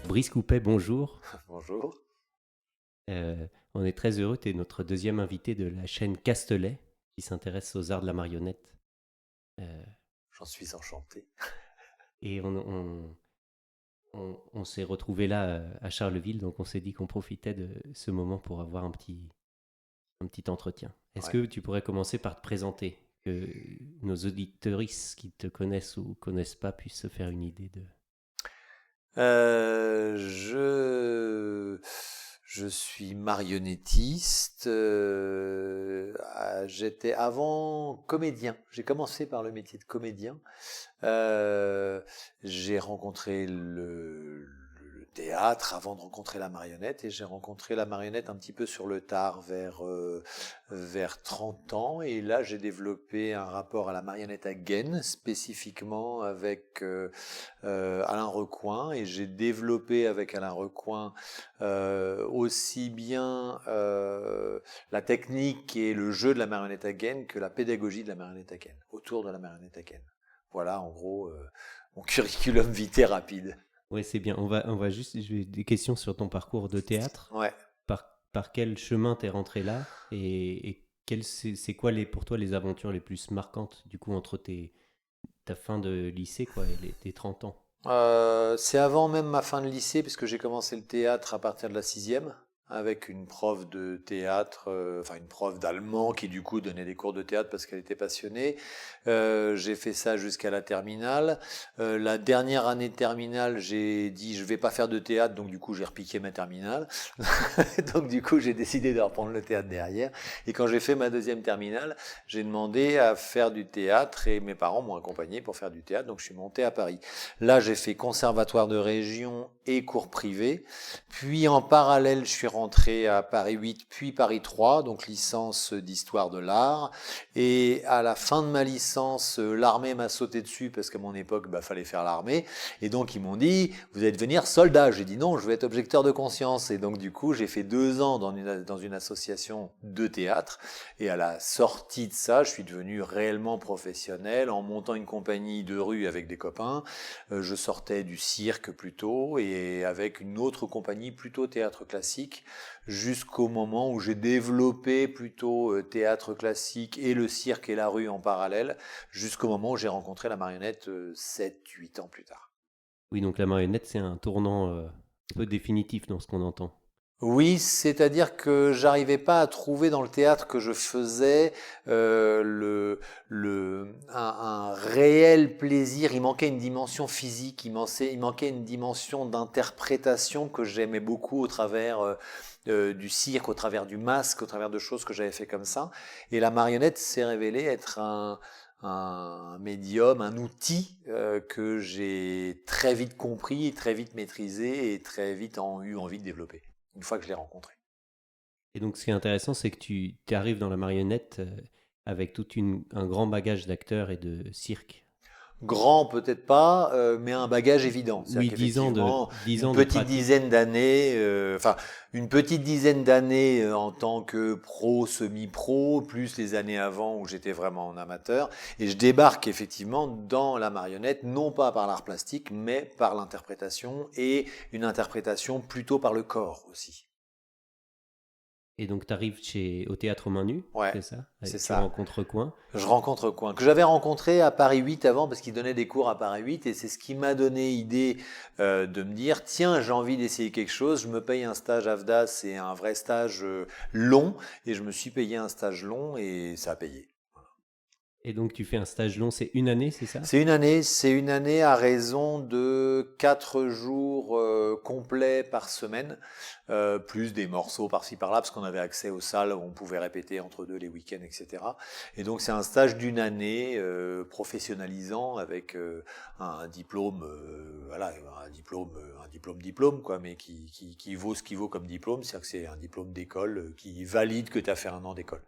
Brice Coupet, bonjour. Bonjour. On est très heureux, tu es notre deuxième invité de la chaîne Castelet, qui s'intéresse aux arts de la marionnette. Euh, J'en suis enchanté. et on s'est retrouvé là à Charleville, donc on s'est dit qu'on profitait de ce moment pour avoir un petit entretien. Est-ce Ouais. que tu pourrais commencer par te présenter, que nos auditeuristes qui te connaissent ou connaissent pas puissent se faire une idée de... Euh, je, je suis marionnettiste. J'étais avant comédien. J'ai commencé par le métier de comédien. Euh, j'ai rencontré le théâtre avant de rencontrer la marionnette et j'ai rencontré la marionnette un petit peu sur le tard vers 30 ans et là j'ai développé un rapport à la marionnette à gaine spécifiquement avec Alain Recoin et j'ai développé avec Alain Recoin aussi bien la technique et le jeu de la marionnette à gaine que la pédagogie de la marionnette à gaine autour de la marionnette à gaine. Voilà, en gros, mon curriculum vitae rapide. Ouais, c'est bien. On va juste... J'ai des questions sur ton parcours de théâtre. Ouais. Par quel chemin t'es rentré là et c'est quoi pour toi les aventures les plus marquantes du coup entre ta fin de lycée quoi, et tes 30 ans. C'est avant même ma fin de lycée, puisque j'ai commencé le théâtre à partir de la sixième, avec une prof de théâtre, enfin une prof d'allemand qui du coup donnait des cours de théâtre parce qu'elle était passionnée. J'ai fait ça jusqu'à la terminale. La dernière année de terminale, j'ai dit je vais pas faire de théâtre, donc du coup j'ai repiqué ma terminale. Donc du coup j'ai décidé de reprendre le théâtre derrière. Et quand j'ai fait ma deuxième terminale, j'ai demandé à faire du théâtre et mes parents m'ont accompagné pour faire du théâtre, donc je suis monté à Paris. Là, j'ai fait conservatoire de région et cours privés. Puis en parallèle, je suis rentré à Paris 8, puis Paris 3, donc licence d'histoire de l'art. Et à la fin de ma licence, l'armée m'a sauté dessus parce qu'à mon époque, fallait faire l'armée. Et donc ils m'ont dit, vous allez devenir soldat. J'ai dit non, je vais être objecteur de conscience. Et donc du coup, j'ai fait 2 ans dans une association de théâtre. Et à la sortie de ça, je suis devenu réellement professionnel en montant une compagnie de rue avec des copains. Je sortais du cirque plutôt et avec une autre compagnie plutôt théâtre classique jusqu'au moment où j'ai développé plutôt théâtre classique et le cirque et la rue en parallèle jusqu'au moment où j'ai rencontré la marionnette 7-8 ans plus tard. Oui, donc la marionnette c'est un tournant un peu définitif dans ce qu'on entend. Oui, c'est-à-dire que j'arrivais pas à trouver dans le théâtre que je faisais un réel plaisir. Il manquait une dimension physique, il manquait une dimension d'interprétation que j'aimais beaucoup au travers du cirque, au travers du masque, au travers de choses que j'avais fait comme ça. Et la marionnette s'est révélée être un médium, un outil que j'ai très vite compris, très vite maîtrisé et très vite eu envie de développer une fois que je l'ai rencontré. Et donc ce qui est intéressant c'est que tu arrives dans la marionnette avec un grand bagage d'acteurs et de cirque. Grand peut-être pas, mais un bagage évident. C'est-à-dire Oui, 10 ans de qu'effectivement, 10 une ans de petite pratique. dizaine d'années, une petite dizaine d'années en tant que pro, semi-pro, plus les années avant où j'étais vraiment en amateur. Et je débarque effectivement dans la marionnette, non pas par l'art plastique, mais par l'interprétation et une interprétation plutôt par le corps aussi. Et donc tu arrives au théâtre aux Mains Nues, Ouais, c'est ça? c'est Tu ça. rencontres Coin. Je rencontre Coin, que j'avais rencontré à Paris 8 avant parce qu'il donnait des cours à Paris 8 et c'est ce qui m'a donné idée de me dire tiens j'ai envie d'essayer quelque chose, je me paye un stage AFDAS et un vrai stage long et je me suis payé un stage long et ça a payé. Et donc tu fais un stage long, c'est une année, c'est ça? C'est une année à raison de 4 jours complets par semaine, plus des morceaux par-ci par-là, parce qu'on avait accès aux salles où on pouvait répéter entre deux les week-ends, etc. Et donc c'est un stage d'une année professionnalisant avec un diplôme, voilà, diplôme, quoi, mais qui vaut ce qu'il vaut comme diplôme, c'est-à-dire que c'est un diplôme d'école qui valide que tu as fait un an d'école.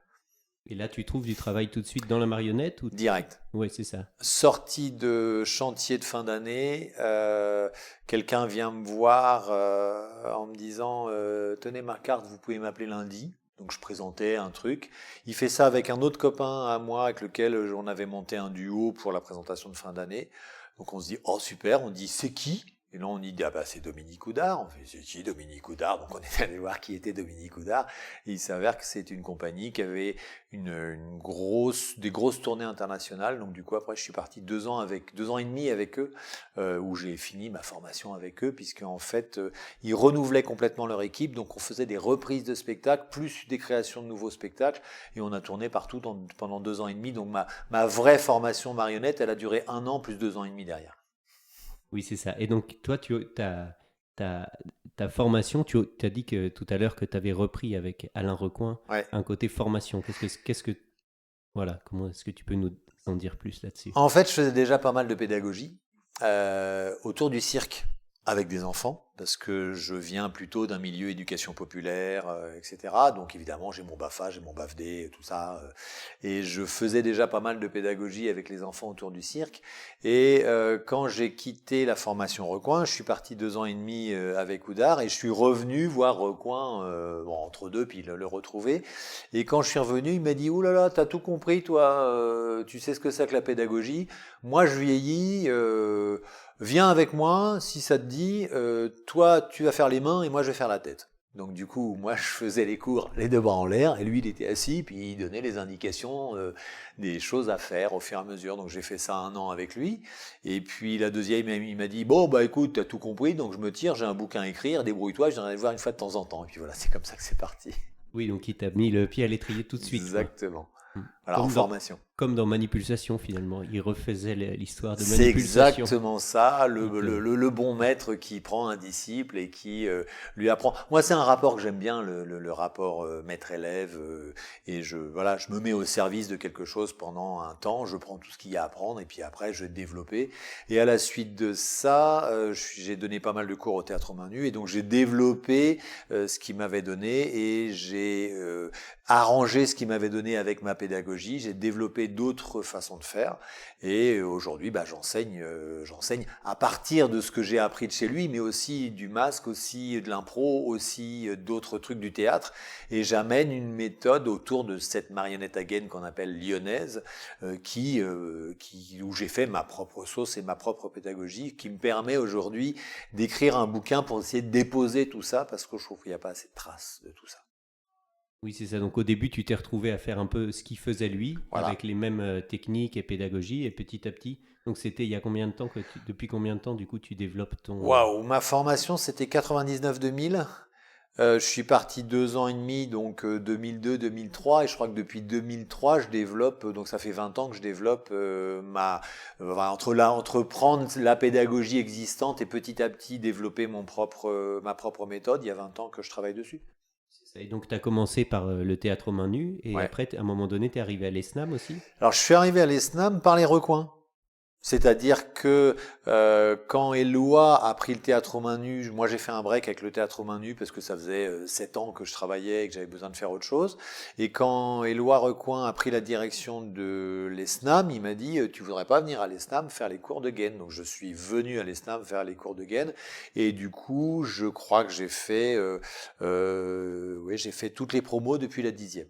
Et là, tu trouves du travail tout de suite dans la marionnette ou... Direct. Ouais, c'est ça. Sortie de chantier de fin d'année, quelqu'un vient me voir en me disant tenez ma carte, vous pouvez m'appeler lundi. Donc je présentais un truc. Il fait ça avec un autre copain à moi avec lequel on avait monté un duo pour la présentation de fin d'année. Donc on se dit oh super, on dit c'est qui? Et là, on dit, ah bah, c'est Dominique Oudard. On fait, c'est qui Dominique Oudard? Donc, on est allé voir qui était Dominique Oudard. Et il s'avère que c'est une compagnie qui avait des grosses tournées internationales. Donc, du coup, après, je suis parti 2 ans et demi avec eux, où j'ai fini ma formation avec eux, puisque, en fait, ils renouvelaient complètement leur équipe. Donc, on faisait des reprises de spectacles, plus des créations de nouveaux spectacles. Et on a tourné partout pendant 2 ans et demi. Donc, ma vraie formation marionnette, elle a duré 1 an plus 2 ans et demi derrière. Oui, c'est ça. Et donc, toi, ta formation, tu as dit que tout à l'heure que tu avais repris avec Alain Recoin Ouais. un côté formation. Voilà, comment est-ce que tu peux nous en dire plus là-dessus? En fait, je faisais déjà pas mal de pédagogie autour du cirque avec des enfants, parce que je viens plutôt d'un milieu éducation populaire, etc. Donc évidemment, j'ai mon BAFA, j'ai mon BAFD, tout ça. Et je faisais déjà pas mal de pédagogie avec les enfants autour du cirque. Et quand j'ai quitté la formation Recoin, je suis parti 2 ans et demi avec Oudard, et je suis revenu voir Recoin entre deux, puis le retrouver. Et quand je suis revenu, il m'a dit « Ouh là là, t'as tout compris, toi, tu sais ce que c'est que la pédagogie. Moi, je vieillis, viens avec moi, si ça te dit, toi, tu vas faire les mains et moi, je vais faire la tête. » Donc du coup, moi, je faisais les cours les 2 bras en l'air, et lui, il était assis, puis il donnait les indications des choses à faire au fur et à mesure. Donc j'ai fait ça 1 an avec lui. Et puis la deuxième, il m'a dit « Bon, bah écoute, t'as tout compris, donc je me tire, j'ai un bouquin à écrire, débrouille-toi, je viendrai te voir une fois de temps en temps. » Et puis voilà, c'est comme ça que c'est parti. Oui, donc il t'a mis le pied à l'étrier tout de suite. Exactement. Quoi. Voilà, en formation. Comme dans Manipulation, finalement. Il refaisait l'histoire de C'est Manipulation. exactement ça, le bon maître qui prend un disciple et qui lui apprend. Moi, c'est un rapport que j'aime bien, le rapport maître-élève. Et je me mets au service de quelque chose pendant un temps, je prends tout ce qu'il y a à apprendre et puis après, je vais développer. Et à la suite de ça, j'ai donné pas mal de cours au Théâtre aux Mains Nues, et donc j'ai développé ce qu'il m'avait donné, et j'ai arrangé ce qu'il m'avait donné avec ma pédagogie. J'ai développé d'autres façons de faire, et aujourd'hui j'enseigne à partir de ce que j'ai appris de chez lui, mais aussi du masque, aussi de l'impro, aussi d'autres trucs du théâtre, et j'amène une méthode autour de cette marionnette à gaine qu'on appelle lyonnaise, où j'ai fait ma propre sauce et ma propre pédagogie, qui me permet aujourd'hui d'écrire un bouquin pour essayer de déposer tout ça, parce que je trouve qu'il n'y a pas assez de traces de tout ça. Oui, c'est ça. Donc au début, tu t'es retrouvé à faire un peu ce qu'il faisait lui, Voilà. avec les mêmes techniques et pédagogies, et petit à petit. Donc c'était il y a combien de temps depuis combien de temps du coup tu développes ton... Waouh, ma formation c'était 99-2000. Je suis parti 2 ans et demi, donc 2002-2003, et je crois que depuis 2003 je développe, donc ça fait 20 ans que je développe entreprendre la pédagogie existante et petit à petit développer ma propre méthode. Il y a 20 ans que je travaille dessus. Et donc tu as commencé par le Théâtre aux Mains Nues, et après à un moment donné tu es arrivé à l'ESNAM aussi? Alors je suis arrivé à l'ESNAM par les recoins. C'est-à-dire que quand Éloi a pris le Théâtre aux Mains Nues, moi j'ai fait un break avec le Théâtre aux Mains Nues parce que ça faisait 7 ans que je travaillais et que j'avais besoin de faire autre chose. Et quand Éloi Recoin a pris la direction de l'ESNAM, il m'a dit « Tu voudrais pas venir à l'ESNAM faire les cours de gaine ?» Donc je suis venu à l'ESNAM faire les cours de gaine, et du coup je crois que j'ai fait toutes les promos depuis la 10e.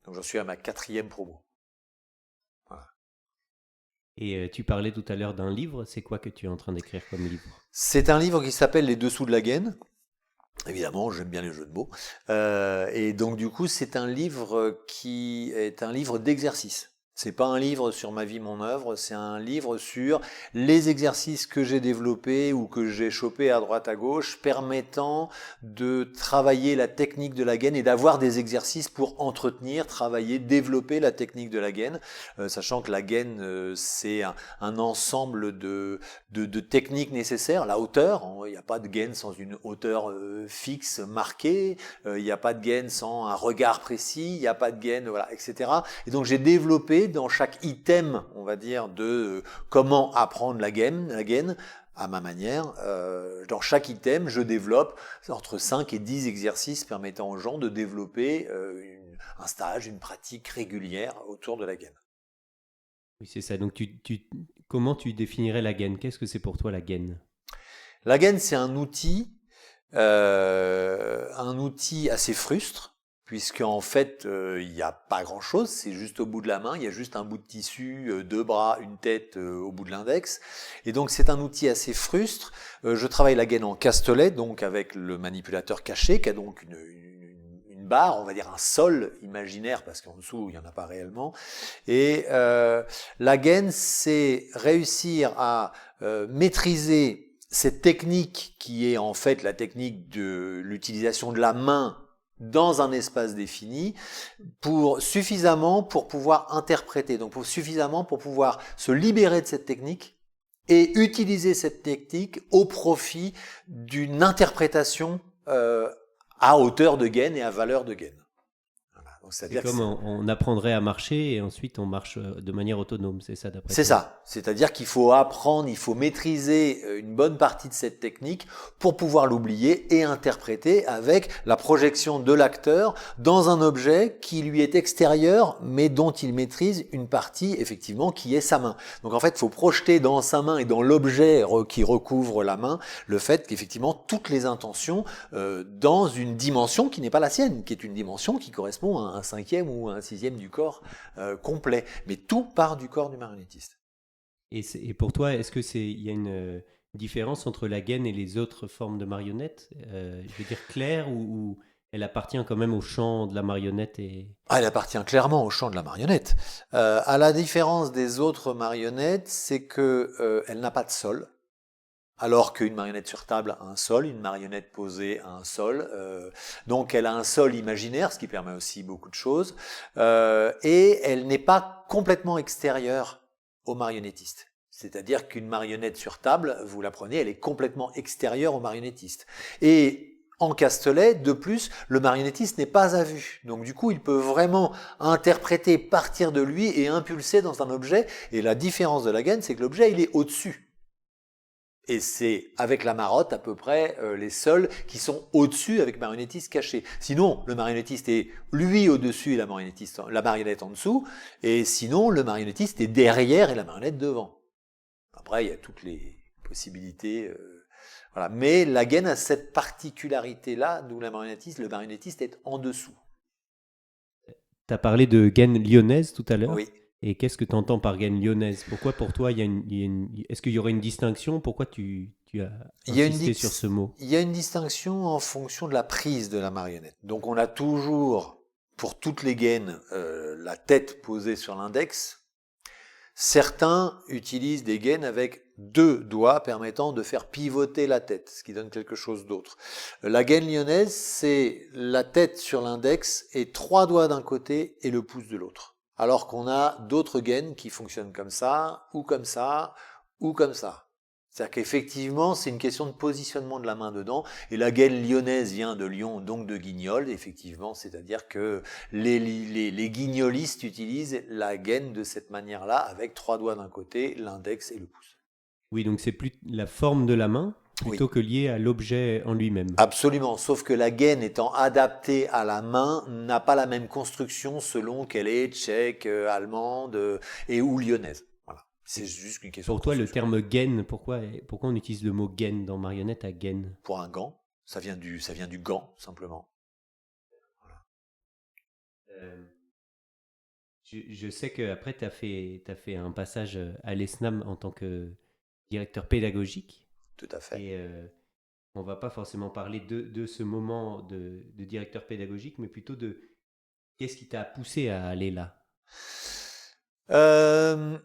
Donc j'en suis à ma 4e promo. Et tu parlais tout à l'heure d'un livre, c'est quoi que tu es en train d'écrire comme livre? C'est un livre qui s'appelle Les Dessous de la gaine. Évidemment, j'aime bien les jeux de mots. Et donc du coup, c'est un livre qui est un livre d'exercice. C'est pas un livre sur ma vie, mon œuvre, c'est un livre sur les exercices que j'ai développés ou que j'ai chopés à droite à gauche, permettant de travailler la technique de la gaine et d'avoir des exercices pour entretenir, travailler, développer la technique de la gaine, sachant que la gaine, c'est un ensemble de techniques nécessaires. La hauteur, il n'y a pas de gaine sans une hauteur fixe, marquée, il n'y a pas de gaine sans un regard précis, il n'y a pas de gaine, voilà, etc. Et donc j'ai développé dans chaque item, on va dire, de comment apprendre la gaine, à ma manière, dans chaque item, je développe entre 5 et 10 exercices permettant aux gens de développer un stage, une pratique régulière autour de la gaine. Oui, c'est ça. Donc comment tu définirais la gaine? Qu'est-ce que c'est pour toi la gaine? La gaine, c'est un outil assez frustre, puisqu'en fait, il n'y a pas grand-chose, c'est juste au bout de la main, il y a juste un bout de tissu, deux bras, une tête au bout de l'index. Et donc c'est un outil assez frustre. Je travaille la gaine en castelet, donc avec le manipulateur caché, qui a donc une barre, on va dire un sol imaginaire, parce qu'en dessous, il n'y en a pas réellement. Et la gaine, c'est réussir à maîtriser cette technique qui est en fait la technique de l'utilisation de la main dans un espace défini, suffisamment pour pouvoir interpréter, donc suffisamment pour pouvoir se libérer de cette technique et utiliser cette technique au profit d'une interprétation à hauteur de gaine et à valeur de gaine. C'est comme on apprendrait à marcher et ensuite on marche de manière autonome, c'est ça d'après toi? C'est ça, c'est-à-dire qu'il faut apprendre, il faut maîtriser une bonne partie de cette technique pour pouvoir l'oublier et interpréter avec la projection de l'acteur dans un objet qui lui est extérieur mais dont il maîtrise une partie effectivement qui est sa main. Donc en fait, il faut projeter dans sa main et dans l'objet qui recouvre la main le fait qu'effectivement toutes les intentions dans une dimension qui n'est pas la sienne, qui est une dimension qui correspond à un cinquième ou un sixième du corps complet. Mais tout part du corps du marionnettiste. Et pour toi, est-ce qu'il y a une différence entre la gaine et les autres formes de marionnettes je veux dire claire ou elle appartient quand même au champ de la marionnette Elle appartient clairement au champ de la marionnette. À la différence des autres marionnettes, c'est que elle n'a pas de sol. Alors qu'une marionnette sur table a un sol, une marionnette posée a un sol. Donc elle a un sol imaginaire, ce qui permet aussi beaucoup de choses. Et elle n'est pas complètement extérieure au marionnettiste. C'est-à-dire qu'une marionnette sur table, vous la prenez, elle est complètement extérieure au marionnettiste. Et en castelet, de plus, le marionnettiste n'est pas à vue. Donc du coup, il peut vraiment interpréter, partir de lui et impulser dans un objet. Et la différence de la gaine, c'est que l'objet, il est au-dessus. Et c'est avec la marotte à peu près les seuls qui sont au-dessus avec marionnettiste caché. Sinon, le marionnettiste est lui au-dessus et la marionnette en dessous. Et sinon, le marionnettiste est derrière et la marionnette devant. Après, il y a toutes les possibilités. Voilà. Mais la gaine a cette particularité-là, d'où le marionnettiste est en dessous. Tu as parlé de gaine lyonnaise tout à l'heure. Oui. Et qu'est-ce que tu entends par gaine lyonnaise? Pourquoi pour toi, est-ce qu'il y aurait une distinction? Pourquoi tu as insisté sur ce mot? Il y a une distinction en fonction de la prise de la marionnette. Donc on a toujours, pour toutes les gaines, la tête posée sur l'index. Certains utilisent des gaines avec 2 doigts permettant de faire pivoter la tête, ce qui donne quelque chose d'autre. La gaine lyonnaise, c'est la tête sur l'index et 3 doigts d'un côté et le pouce de l'autre. Alors qu'on a d'autres gaines qui fonctionnent comme ça, ou comme ça, ou comme ça. C'est-à-dire qu'effectivement, c'est une question de positionnement de la main dedans, et la gaine lyonnaise vient de Lyon, donc de guignol, effectivement, c'est-à-dire que les guignolistes utilisent la gaine de cette manière-là, avec 3 doigts d'un côté, l'index et le pouce. Oui, donc c'est plus la forme de la main plutôt que lié à l'objet en lui-même. Absolument, sauf que la gaine étant adaptée à la main n'a pas la même construction selon qu'elle est tchèque, allemande et ou lyonnaise. Voilà, c'est juste une question. Pour toi, le terme gaine, pourquoi on utilise le mot gaine dans marionnette à gaine? Pour un gant, ça vient du gant simplement. Voilà. Je sais qu'après, tu as fait un passage à l'ESNAM en tant que directeur pédagogique. Tout à fait. Et on ne va pas forcément parler de ce moment de directeur pédagogique, mais plutôt de qu'est-ce qui t'a poussé à aller là? Ce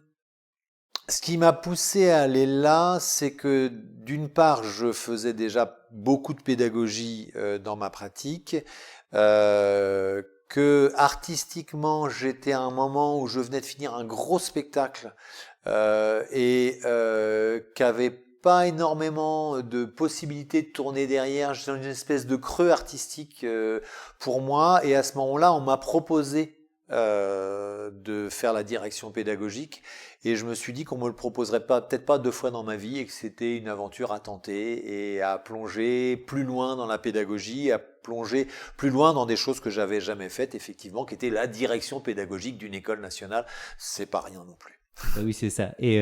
qui m'a poussé à aller là, c'est que d'une part, je faisais déjà beaucoup de pédagogie dans ma pratique, que artistiquement, j'étais à un moment où je venais de finir un gros spectacle et qu'avait pas énormément de possibilités de tourner derrière. J'étais dans une espèce de creux artistique pour moi, et à ce moment-là, on m'a proposé de faire la direction pédagogique, et je me suis dit qu'on me le proposerait peut-être pas 2 fois dans ma vie, et que c'était une aventure à tenter et à plonger plus loin dans la pédagogie, à plonger plus loin dans des choses que j'avais jamais faites, effectivement, qui était la direction pédagogique d'une école nationale. C'est pas rien non plus. Ah oui, c'est ça. Et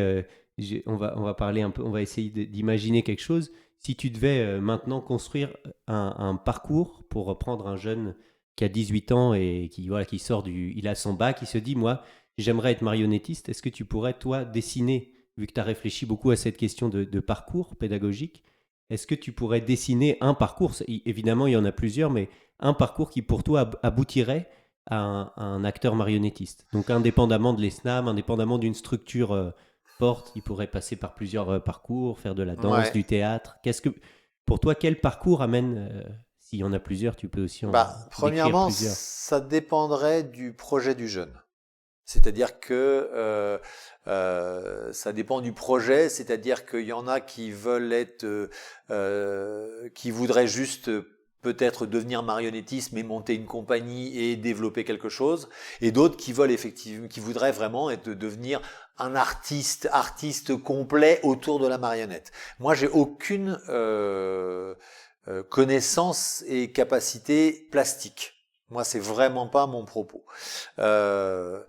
on va parler un peu, on va essayer d'imaginer quelque chose. Si tu devais maintenant construire un parcours pour prendre un jeune qui a 18 ans et qui sort il a son bac, il se dit, moi, j'aimerais être marionnettiste. Est-ce que tu pourrais, toi, dessiner, vu que tu as réfléchi beaucoup à cette question de parcours pédagogique, est-ce que tu pourrais dessiner un parcours, évidemment, il y en a plusieurs, mais un parcours qui, pour toi, aboutirait à un acteur marionnettiste. Donc, indépendamment de l'ESNAM, indépendamment d'une structure forte, il pourrait passer par plusieurs parcours, faire de la danse, Ouais. du théâtre. Pour toi, quel parcours amène, s'il y en a plusieurs, tu peux aussi en décrire Premièrement, plusieurs. ça dépendrait du projet du jeune. C'est-à-dire que ça dépend du projet, c'est-à-dire qu'il y en a qui veulent qui voudraient juste peut-être devenir marionnettiste, mais monter une compagnie et développer quelque chose, et d'autres qui veulent effectivement, qui voudraient vraiment devenir un artiste complet autour de la marionnette. Moi, j'ai aucune connaissance et capacité plastique. Moi, c'est vraiment pas mon propos. Euh,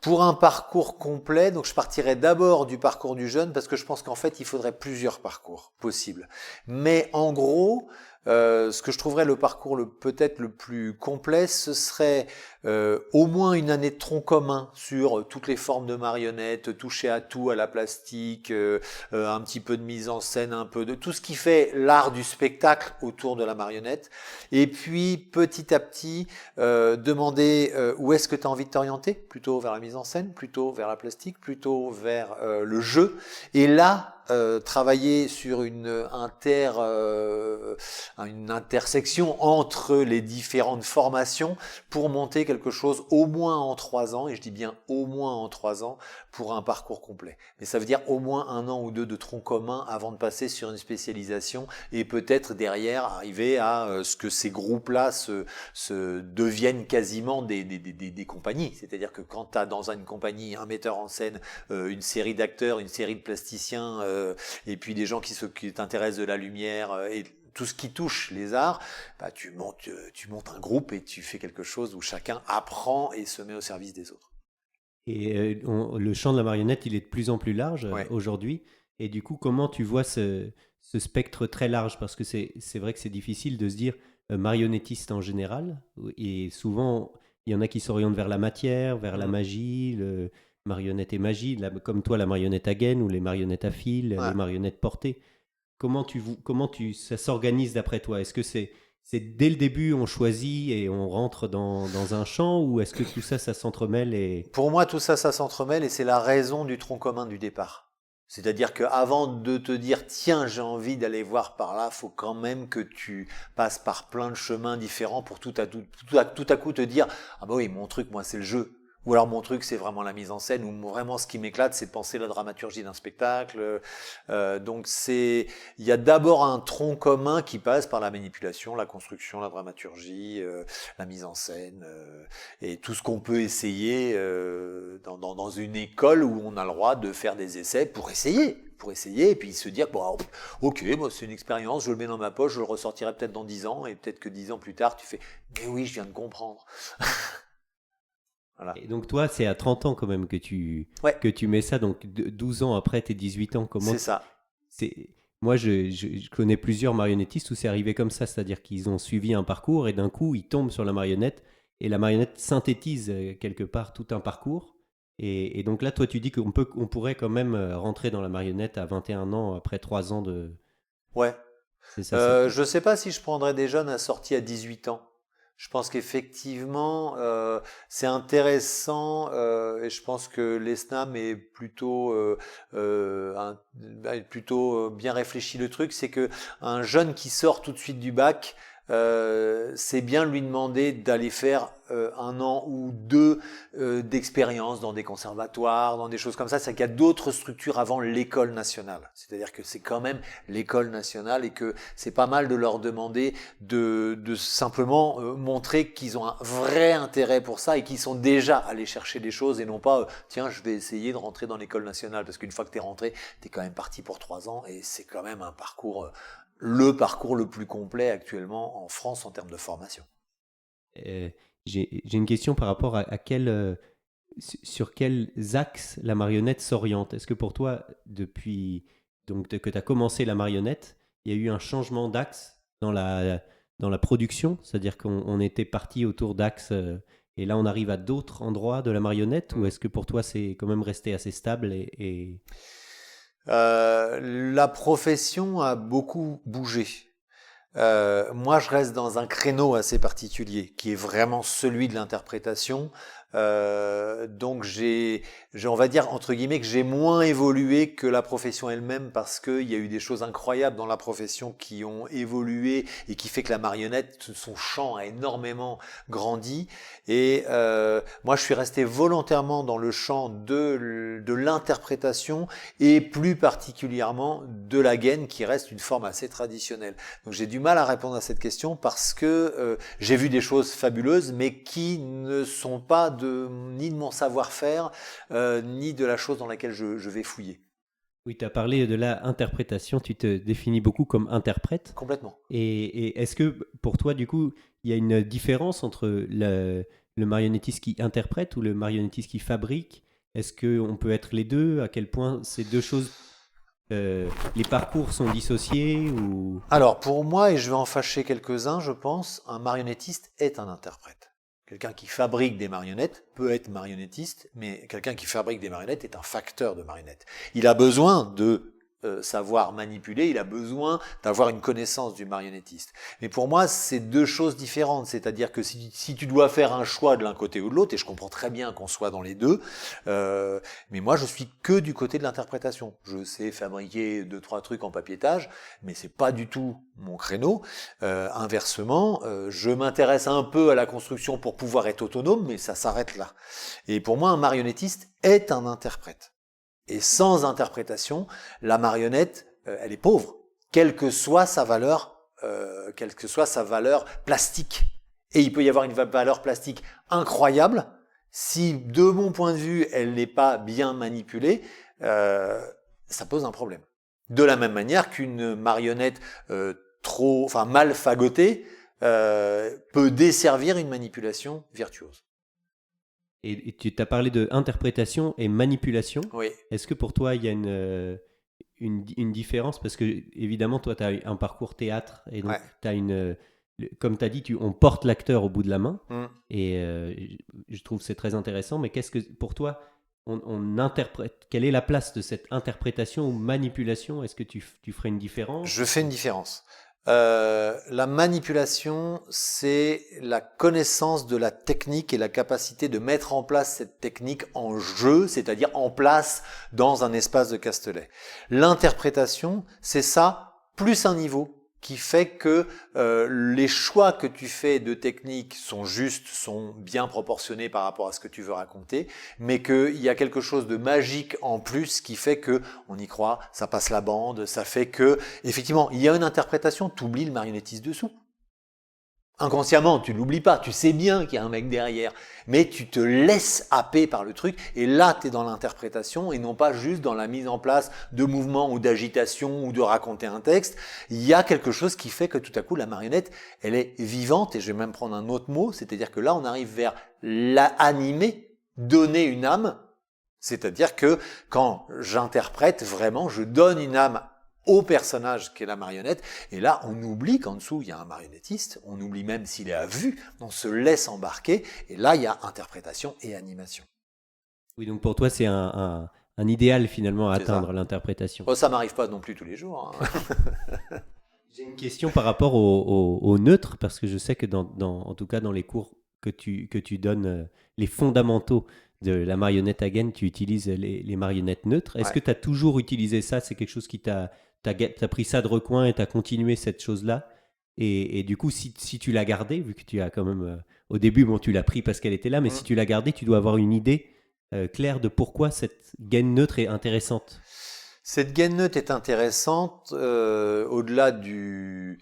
pour un parcours complet, donc je partirais d'abord du parcours du jeune parce que je pense qu'en fait il faudrait plusieurs parcours possibles. Mais en gros, ce que je trouverais le parcours peut-être le plus complet, ce serait au moins une année de tronc commun sur toutes les formes de marionnettes, toucher à tout, à la plastique, un petit peu de mise en scène, un peu de tout ce qui fait l'art du spectacle autour de la marionnette. Et puis petit à petit, demander où est-ce que tu as envie de t'orienter, plutôt vers la mise en scène, plutôt vers la plastique, plutôt vers le jeu. Et là, travailler sur une intersection entre les différentes formations pour monter quelque chose au moins en 3 ans, et je dis bien au moins en 3 ans, pour un parcours complet. Mais ça veut dire au moins 1 an ou 2 de tronc commun avant de passer sur une spécialisation et peut-être derrière arriver à ce que ces groupes-là se deviennent quasiment des compagnies. C'est-à-dire que quand tu as dans une compagnie un metteur en scène, une série d'acteurs, une série de plasticiens, et puis des gens qui t'intéressent de la lumière et tout ce qui touche les arts, bah, tu montes un groupe et tu fais quelque chose où chacun apprend et se met au service des autres. Et le champ de la marionnette, il est de plus en plus large Ouais. aujourd'hui. Et du coup, comment tu vois ce spectre très large? Parce que c'est vrai que c'est difficile de se dire marionnettiste en général. Et souvent, il y en a qui s'orientent vers la matière, vers la Mmh. magie, marionnette et magie, comme toi, la marionnette à gaine ou les marionnettes à fil, les Ouais. marionnettes portées. Ça s'organise d'après toi? Est-ce que c'est dès le début, on choisit et on rentre dans un champ, ou est-ce que tout ça, ça s'entremêle et... Pour moi, tout ça, ça s'entremêle et c'est la raison du tronc commun du départ. C'est-à-dire qu'avant de te dire, tiens, j'ai envie d'aller voir par là, faut quand même que tu passes par plein de chemins différents pour tout à coup te dire, ah bah oui, mon truc, moi, c'est le jeu. Ou alors mon truc, c'est vraiment la mise en scène, ou vraiment ce qui m'éclate, c'est de penser la dramaturgie d'un spectacle. Donc il y a d'abord un tronc commun qui passe par la manipulation, la construction, la dramaturgie, la mise en scène, et tout ce qu'on peut essayer dans une école où on a le droit de faire des essais pour essayer et puis se dire bon, ok, moi c'est une expérience, je le mets dans ma poche, je le ressortirai peut-être dans 10 ans et peut-être que 10 ans plus tard tu fais mais oui, je viens de comprendre. Voilà. Et donc toi, c'est à 30 ans quand même Ouais, que tu mets ça, donc 12 ans après tes 18 ans. c'est ça. Moi, je connais plusieurs marionnettistes où c'est arrivé comme ça, c'est-à-dire qu'ils ont suivi un parcours et d'un coup, ils tombent sur la marionnette et la marionnette synthétise quelque part tout un parcours. Et donc là, toi, tu dis on pourrait quand même rentrer dans la marionnette à 21 ans après 3 ans de... Ouais. C'est ça, c'est... Je sais pas si je prendrais des jeunes assortis à 18 ans. Je pense qu'effectivement, c'est intéressant et je pense que l'ESNAM est plutôt bien réfléchi. Le truc, c'est que un jeune qui sort tout de suite du bac, c'est bien lui demander d'aller faire 1 an ou 2 d'expérience dans des conservatoires, dans des choses comme ça. C'est qu'il y a d'autres structures avant l'école nationale. C'est-à-dire que c'est quand même l'école nationale et que c'est pas mal de leur demander de simplement montrer qu'ils ont un vrai intérêt pour ça et qu'ils sont déjà allés chercher des choses et non pas tiens, je vais essayer de rentrer dans l'école nationale, parce qu'une fois que t'es rentré, t'es quand même parti pour 3 ans et c'est quand même un parcours le parcours le plus complet actuellement en France en termes de formation. Euh, j'ai une question par rapport sur quels axes la marionnette s'oriente. Est-ce que pour toi, que tu as commencé la marionnette, il y a eu un changement d'axe dans la production, c'est-à-dire qu'on était parti autour d'axes et là on arrive à d'autres endroits de la marionnette, ou est-ce que pour toi c'est quand même resté assez stable et... La profession a beaucoup bougé. Moi, je reste dans un créneau assez particulier, qui est vraiment celui de l'interprétation. Donc on va dire entre guillemets que j'ai moins évolué que la profession elle-même parce qu'il y a eu des choses incroyables dans la profession qui ont évolué et qui fait que la marionnette, son champ a énormément grandi. Et moi, je suis resté volontairement dans le champ de l'interprétation et plus particulièrement de la gaine, qui reste une forme assez traditionnelle. Donc j'ai du mal à répondre à cette question parce que j'ai vu des choses fabuleuses, mais qui ne sont pas ni de mon savoir-faire, ni de la chose dans laquelle je vais fouiller. Oui, tu as parlé de la interprétation, tu te définis beaucoup comme interprète. Complètement. Et est-ce que pour toi, du coup, il y a une différence entre le marionnettiste qui interprète ou le marionnettiste qui fabrique? Est-ce qu'on peut être les deux? À quel point ces deux choses, les parcours sont dissociés ou... Alors, pour moi, et je vais en fâcher quelques-uns, je pense, un marionnettiste est un interprète. Quelqu'un qui fabrique des marionnettes peut être marionnettiste, mais quelqu'un qui fabrique des marionnettes est un facteur de marionnettes. Il a besoin de savoir manipuler, il a besoin d'avoir une connaissance du marionnettiste. Mais pour moi, c'est deux choses différentes. C'est-à-dire que si tu dois faire un choix de l'un côté ou de l'autre, et je comprends très bien qu'on soit dans les deux, mais moi, je suis que du côté de l'interprétation. Je sais fabriquer 2-3 trucs en papier-étage, mais c'est pas du tout mon créneau. Inversement, je m'intéresse un peu à la construction pour pouvoir être autonome, mais ça s'arrête là. Et pour moi, un marionnettiste est un interprète. Et sans interprétation, la marionnette, elle est pauvre, quelle que soit sa valeur plastique. Et il peut y avoir une valeur plastique incroyable si, de mon point de vue, elle n'est pas bien manipulée. Ça pose un problème. De la même manière qu'une marionnette mal fagotée peut desservir une manipulation virtuose. Et tu t'as parlé de interprétation et manipulation. Oui. Est-ce que pour toi, il y a une différence? Parce que, évidemment, toi, tu as un parcours théâtre et donc tu as comme tu as dit, on porte l'acteur au bout de la main. Et je trouve que c'est très intéressant. Mais qu'est-ce que, pour toi, on interprète? Quelle est la place de cette interprétation ou manipulation? Est-ce que tu ferais une différence? Je fais une différence. La manipulation, c'est la connaissance de la technique et la capacité de mettre en place cette technique en jeu, c'est-à-dire en place dans un espace de Castelet. L'interprétation, c'est ça, plus un niveau qui fait que les choix que tu fais de technique sont justes, sont bien proportionnés par rapport à ce que tu veux raconter, mais qu'il y a quelque chose de magique en plus qui fait que on y croit, ça passe la bande, ça fait que, effectivement, il y a une interprétation, tu oublies le marionnettiste dessous. Inconsciemment, tu l'oublies pas, tu sais bien qu'il y a un mec derrière, mais tu te laisses happer par le truc, et là, tu es dans l'interprétation, et non pas juste dans la mise en place de mouvements ou d'agitation ou de raconter un texte. Il y a quelque chose qui fait que tout à coup, la marionnette, elle est vivante, et je vais même prendre un autre mot, c'est-à-dire que là, on arrive vers l'animer, donner une âme, c'est-à-dire que quand j'interprète vraiment, je donne une âme au personnage qu'est la marionnette, et là on oublie qu'en dessous il y a un marionnettiste, on oublie même s'il est à vue, on se laisse embarquer, et là il y a interprétation et animation. Oui, donc pour toi c'est un idéal finalement à atteindre, l'interprétation. Oh, ça m'arrive pas non plus tous les jours. Hein. J'ai une question par rapport au neutre, parce que je sais que en tout cas dans les cours que tu donnes, les fondamentaux de la marionnette à gaine, tu utilises les marionnettes neutres. Est-ce que tu as toujours utilisé ça? C'est quelque chose qui t'as pris ça de recoin et tu as continué cette chose-là? Et du coup, si tu l'as gardée, vu que tu as quand même... au début, bon, tu l'as pris parce qu'elle était là, mais si tu l'as gardée, tu dois avoir une idée claire de pourquoi cette gaine neutre est intéressante. Cette gaine neutre est intéressante au-delà du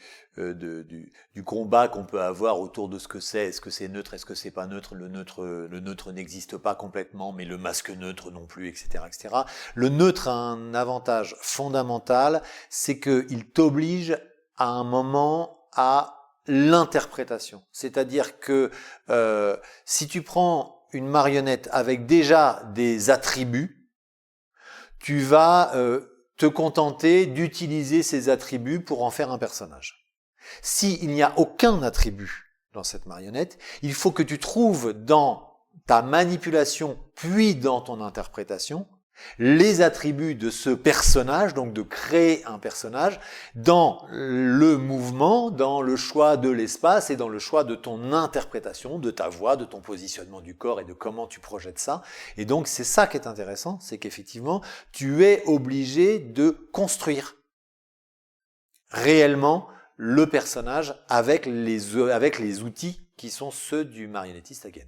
combat qu'on peut avoir autour de ce que c'est. Est-ce que c'est neutre, est-ce que c'est pas neutre? Le neutre n'existe pas complètement, mais le masque neutre non plus, etc., etc. Le neutre a un avantage fondamental, c'est qu'il t'oblige à un moment à l'interprétation. C'est-à-dire que si tu prends une marionnette avec déjà des attributs, tu vas te contenter d'utiliser ces attributs pour en faire un personnage. S'il n'y a aucun attribut dans cette marionnette, il faut que tu trouves dans ta manipulation puis dans ton interprétation les attributs de ce personnage, donc de créer un personnage, dans le mouvement, dans le choix de l'espace et dans le choix de ton interprétation, de ta voix, de ton positionnement du corps et de comment tu projettes ça. Et donc c'est ça qui est intéressant, c'est qu'effectivement tu es obligé de construire réellement le personnage avec les outils qui sont ceux du marionnettiste again.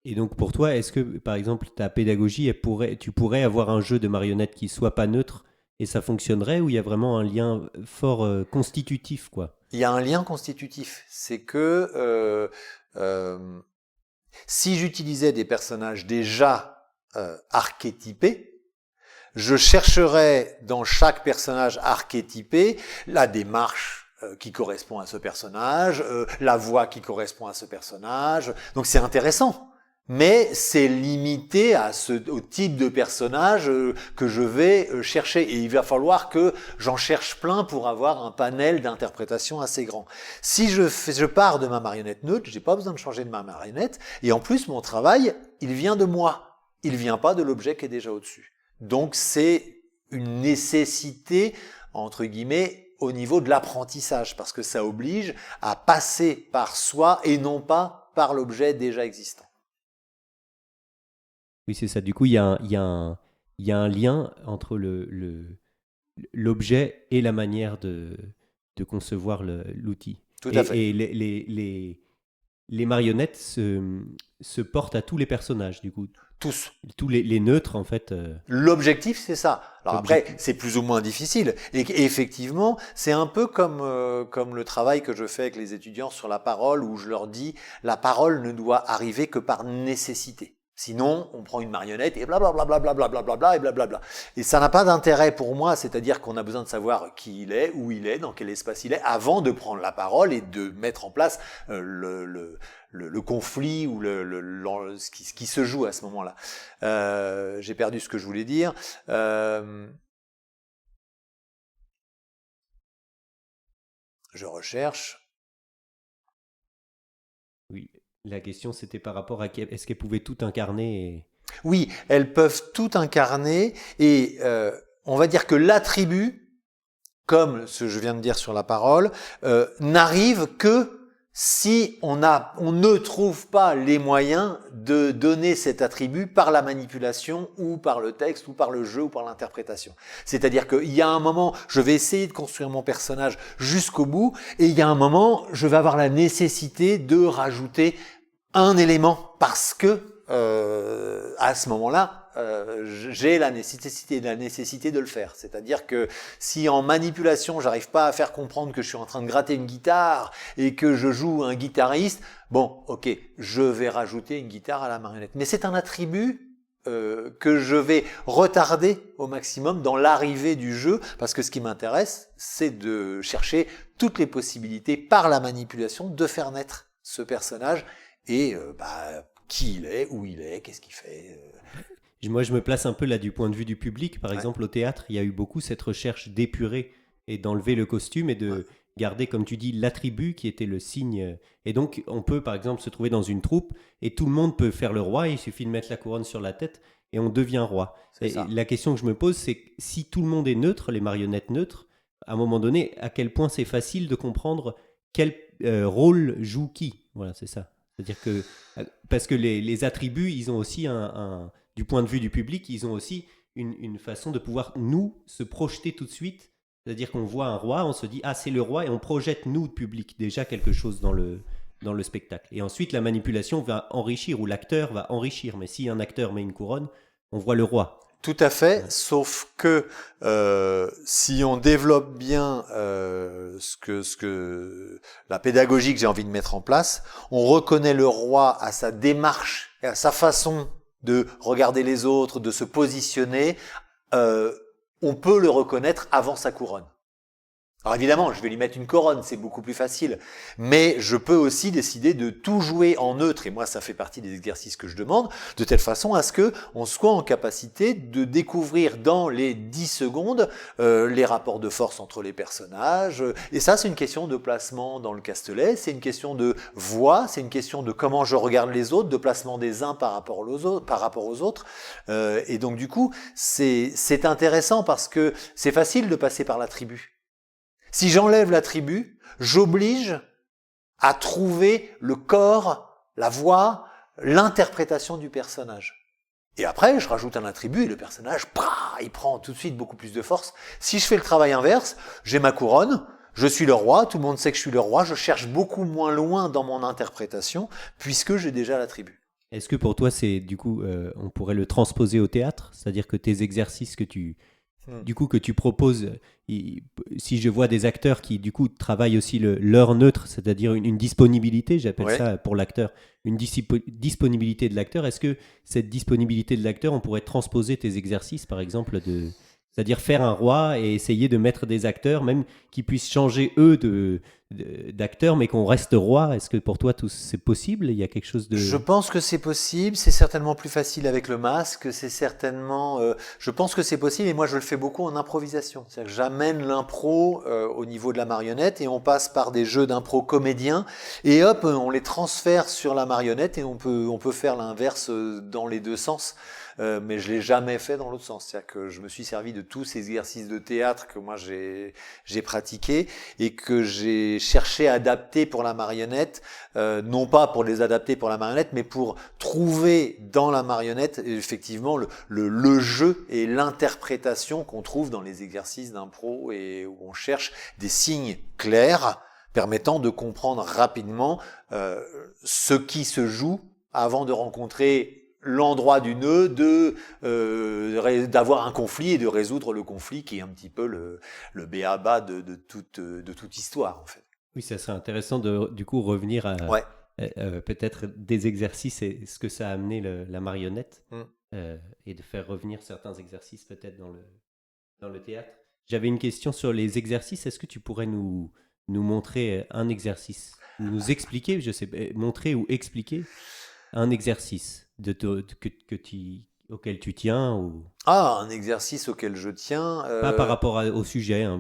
Et donc pour toi, est-ce que par exemple ta pédagogie, tu pourrais avoir un jeu de marionnettes qui soit pas neutre et ça fonctionnerait, ou il y a vraiment un lien fort constitutif, quoi? Il y a un lien constitutif, c'est que si j'utilisais des personnages déjà archétypés, je chercherais dans chaque personnage archétypé la démarche qui correspond à ce personnage, la voix qui correspond à ce personnage. Donc c'est intéressant, mais c'est limité au type de personnage que je vais chercher. Et il va falloir que j'en cherche plein pour avoir un panel d'interprétation assez grand. Si je pars de ma marionnette neutre, j'ai pas besoin de changer de ma marionnette. Et en plus, mon travail, il vient de moi. Il vient pas de l'objet qui est déjà au-dessus. Donc c'est une nécessité, entre guillemets, au niveau de l'apprentissage, parce que ça oblige à passer par soi et non pas par l'objet déjà existant. Oui, c'est ça. Du coup, il y a un lien entre l'objet et la manière de concevoir l'outil. Tout à fait. Et les marionnettes se portent à tous les personnages, du coup. Tous les neutres, en fait. L'objectif, c'est ça. Alors après, c'est plus ou moins difficile. Et effectivement, c'est un peu comme le travail que je fais avec les étudiants sur la parole, où je leur dis, la parole ne doit arriver que par nécessité. Sinon, on prend une marionnette et blablabla, blablabla, et blablabla. Et ça n'a pas d'intérêt pour moi, c'est-à-dire qu'on a besoin de savoir qui il est, où il est, dans quel espace il est, avant de prendre la parole et de mettre en place le conflit ou ce qui se joue à ce moment-là. J'ai perdu ce que je voulais dire. Je recherche. Oui. La question, c'était par rapport à est-ce qu'elles pouvaient tout incarner Oui, elles peuvent tout incarner et on va dire que l'attribut, comme ce que je viens de dire sur la parole, n'arrive que si on ne trouve pas les moyens de donner cet attribut par la manipulation ou par le texte ou par le jeu ou par l'interprétation. C'est-à-dire qu'il y a un moment, je vais essayer de construire mon personnage jusqu'au bout et il y a un moment, je vais avoir la nécessité de rajouter un élément parce que à ce moment-là, j'ai la nécessité de le faire. C'est-à-dire que si en manipulation, j'arrive pas à faire comprendre que je suis en train de gratter une guitare et que je joue un guitariste, bon, ok, je vais rajouter une guitare à la marionnette. Mais c'est un attribut que je vais retarder au maximum dans l'arrivée du jeu, parce que ce qui m'intéresse, c'est de chercher toutes les possibilités par la manipulation de faire naître ce personnage et qui il est, où il est, qu'est-ce qu'il fait. Moi, je me place un peu là du point de vue du public. Par exemple, au théâtre, il y a eu beaucoup cette recherche d'épurer et d'enlever le costume et de garder, comme tu dis, l'attribut qui était le signe. Et donc, on peut, par exemple, se trouver dans une troupe et tout le monde peut faire le roi. Il suffit de mettre la couronne sur la tête et on devient roi. Et la question que je me pose, c'est si tout le monde est neutre, les marionnettes neutres, à un moment donné, à quel point c'est facile de comprendre quel rôle joue qui. Voilà, c'est ça. C'est-à-dire que, parce que les attributs, ils ont aussi du point de vue du public, ils ont aussi une façon de pouvoir, nous, se projeter tout de suite. C'est-à-dire qu'on voit un roi, on se dit, ah, c'est le roi, et on projette, nous, public, déjà quelque chose dans le spectacle. Et ensuite, la manipulation va enrichir, ou l'acteur va enrichir. Mais si un acteur met une couronne, on voit le roi. Tout à fait, sauf que si on développe bien la pédagogie que j'ai envie de mettre en place, on reconnaît le roi à sa démarche et à sa façon de regarder les autres, de se positionner. On peut le reconnaître avant sa couronne. Alors évidemment, je vais lui mettre une couronne, c'est beaucoup plus facile. Mais je peux aussi décider de tout jouer en neutre, et moi ça fait partie des exercices que je demande, de telle façon à ce que on soit en capacité de découvrir dans les 10 secondes les rapports de force entre les personnages. Et ça, c'est une question de placement dans le Castelet, c'est une question de voix, c'est une question de comment je regarde les autres, de placement des uns par rapport aux autres. Et donc du coup, c'est intéressant parce que c'est facile de passer par la tribu. Si j'enlève la tribu, j'oblige à trouver le corps, la voix, l'interprétation du personnage. Et après, je rajoute un attribut et le personnage, il prend tout de suite beaucoup plus de force. Si je fais le travail inverse, j'ai ma couronne, je suis le roi, tout le monde sait que je suis le roi, je cherche beaucoup moins loin dans mon interprétation puisque j'ai déjà l'attribut. Est-ce que pour toi, c'est du coup, on pourrait le transposer au théâtre? C'est-à-dire que tes exercices que tu proposes, si je vois des acteurs qui du coup travaillent aussi leur neutre, c'est-à-dire une disponibilité, j'appelle ça pour l'acteur, une disponibilité de l'acteur, est-ce que cette disponibilité de l'acteur, on pourrait transposer tes exercices par exemple c'est-à-dire faire un roi et essayer de mettre des acteurs, même qui puissent changer eux d'acteurs, mais qu'on reste roi. Est-ce que pour toi c'est possible? Il y a quelque chose de... Je pense que c'est possible, c'est certainement plus facile avec le masque, c'est certainement... je pense que c'est possible et moi je le fais beaucoup en improvisation. C'est-à-dire que j'amène l'impro au niveau de la marionnette et on passe par des jeux d'impro comédiens et hop, on les transfère sur la marionnette et on peut faire l'inverse dans les deux sens. Mais je l'ai jamais fait dans l'autre sens. C'est-à-dire que je me suis servi de tous ces exercices de théâtre que moi j'ai pratiqués et que j'ai cherché à adapter pour la marionnette, non pas pour les adapter pour la marionnette, mais pour trouver dans la marionnette effectivement le jeu et l'interprétation qu'on trouve dans les exercices d'impro et où on cherche des signes clairs permettant de comprendre rapidement ce qui se joue avant de rencontrer l'endroit du nœud, d'avoir un conflit et de résoudre le conflit qui est un petit peu le b.a.-ba de toute histoire en fait. Oui, ça serait intéressant de du coup revenir à peut-être des exercices et ce que ça a amené la marionnette et de faire revenir certains exercices peut-être dans le théâtre. J'avais une question sur les exercices. Est-ce que tu pourrais nous montrer un exercice, nous expliquer, montrer ou expliquer un exercice auquel tu tiens ou... un exercice auquel je tiens... Pas par rapport au sujet. Hein,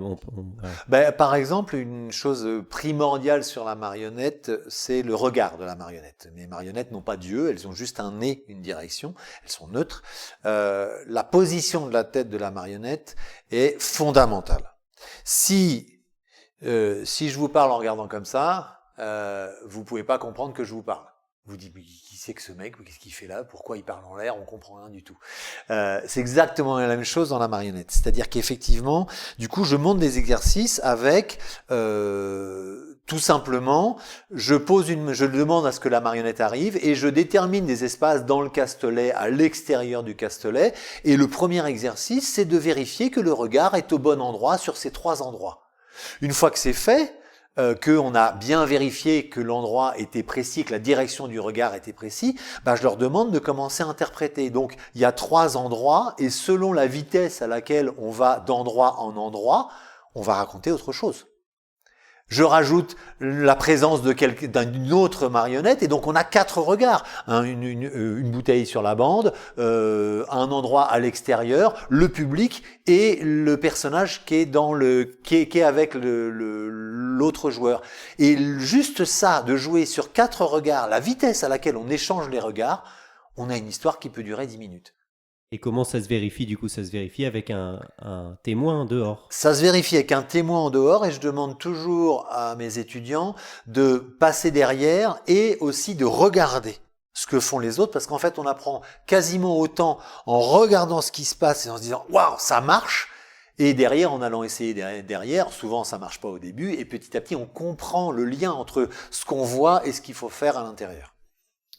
par exemple, une chose primordiale sur la marionnette, c'est le regard de la marionnette. Les marionnettes n'ont pas d'yeux, elles ont juste un nez, une direction, elles sont neutres. La position de la tête de la marionnette est fondamentale. Si je vous parle en regardant comme ça, vous pouvez pas comprendre que je vous parle. Vous dites, mais qui c'est que ce mec? Qu'est-ce qu'il fait là? Pourquoi il parle en l'air? On comprend rien du tout. C'est exactement la même chose dans la marionnette. C'est-à-dire qu'effectivement, du coup, je monte des exercices avec tout simplement, je demande à ce que la marionnette arrive et je détermine des espaces dans le Castelet, à l'extérieur du Castelet. Et le premier exercice, c'est de vérifier que le regard est au bon endroit sur ces 3 endroits. Une fois que c'est fait, qu'on a bien vérifié que l'endroit était précis, que la direction du regard était précis, je leur demande de commencer à interpréter. Donc, il y a 3 endroits, et selon la vitesse à laquelle on va d'endroit en endroit, on va raconter autre chose. Je rajoute la présence d'une autre marionnette et donc on a 4 regards. Une bouteille sur la bande, un endroit à l'extérieur, le public et le personnage qui est avec l'autre joueur. Et juste ça, de jouer sur 4 regards, la vitesse à laquelle on échange les regards, on a une histoire qui peut durer 10 minutes. Et comment ça se vérifie du coup? Ça se vérifie avec un témoin en dehors? Ça se vérifie avec un témoin en dehors et je demande toujours à mes étudiants de passer derrière et aussi de regarder ce que font les autres parce qu'en fait on apprend quasiment autant en regardant ce qui se passe et en se disant « Waouh, ça marche !» et derrière, en allant essayer derrière, souvent ça marche pas au début et petit à petit on comprend le lien entre ce qu'on voit et ce qu'il faut faire à l'intérieur.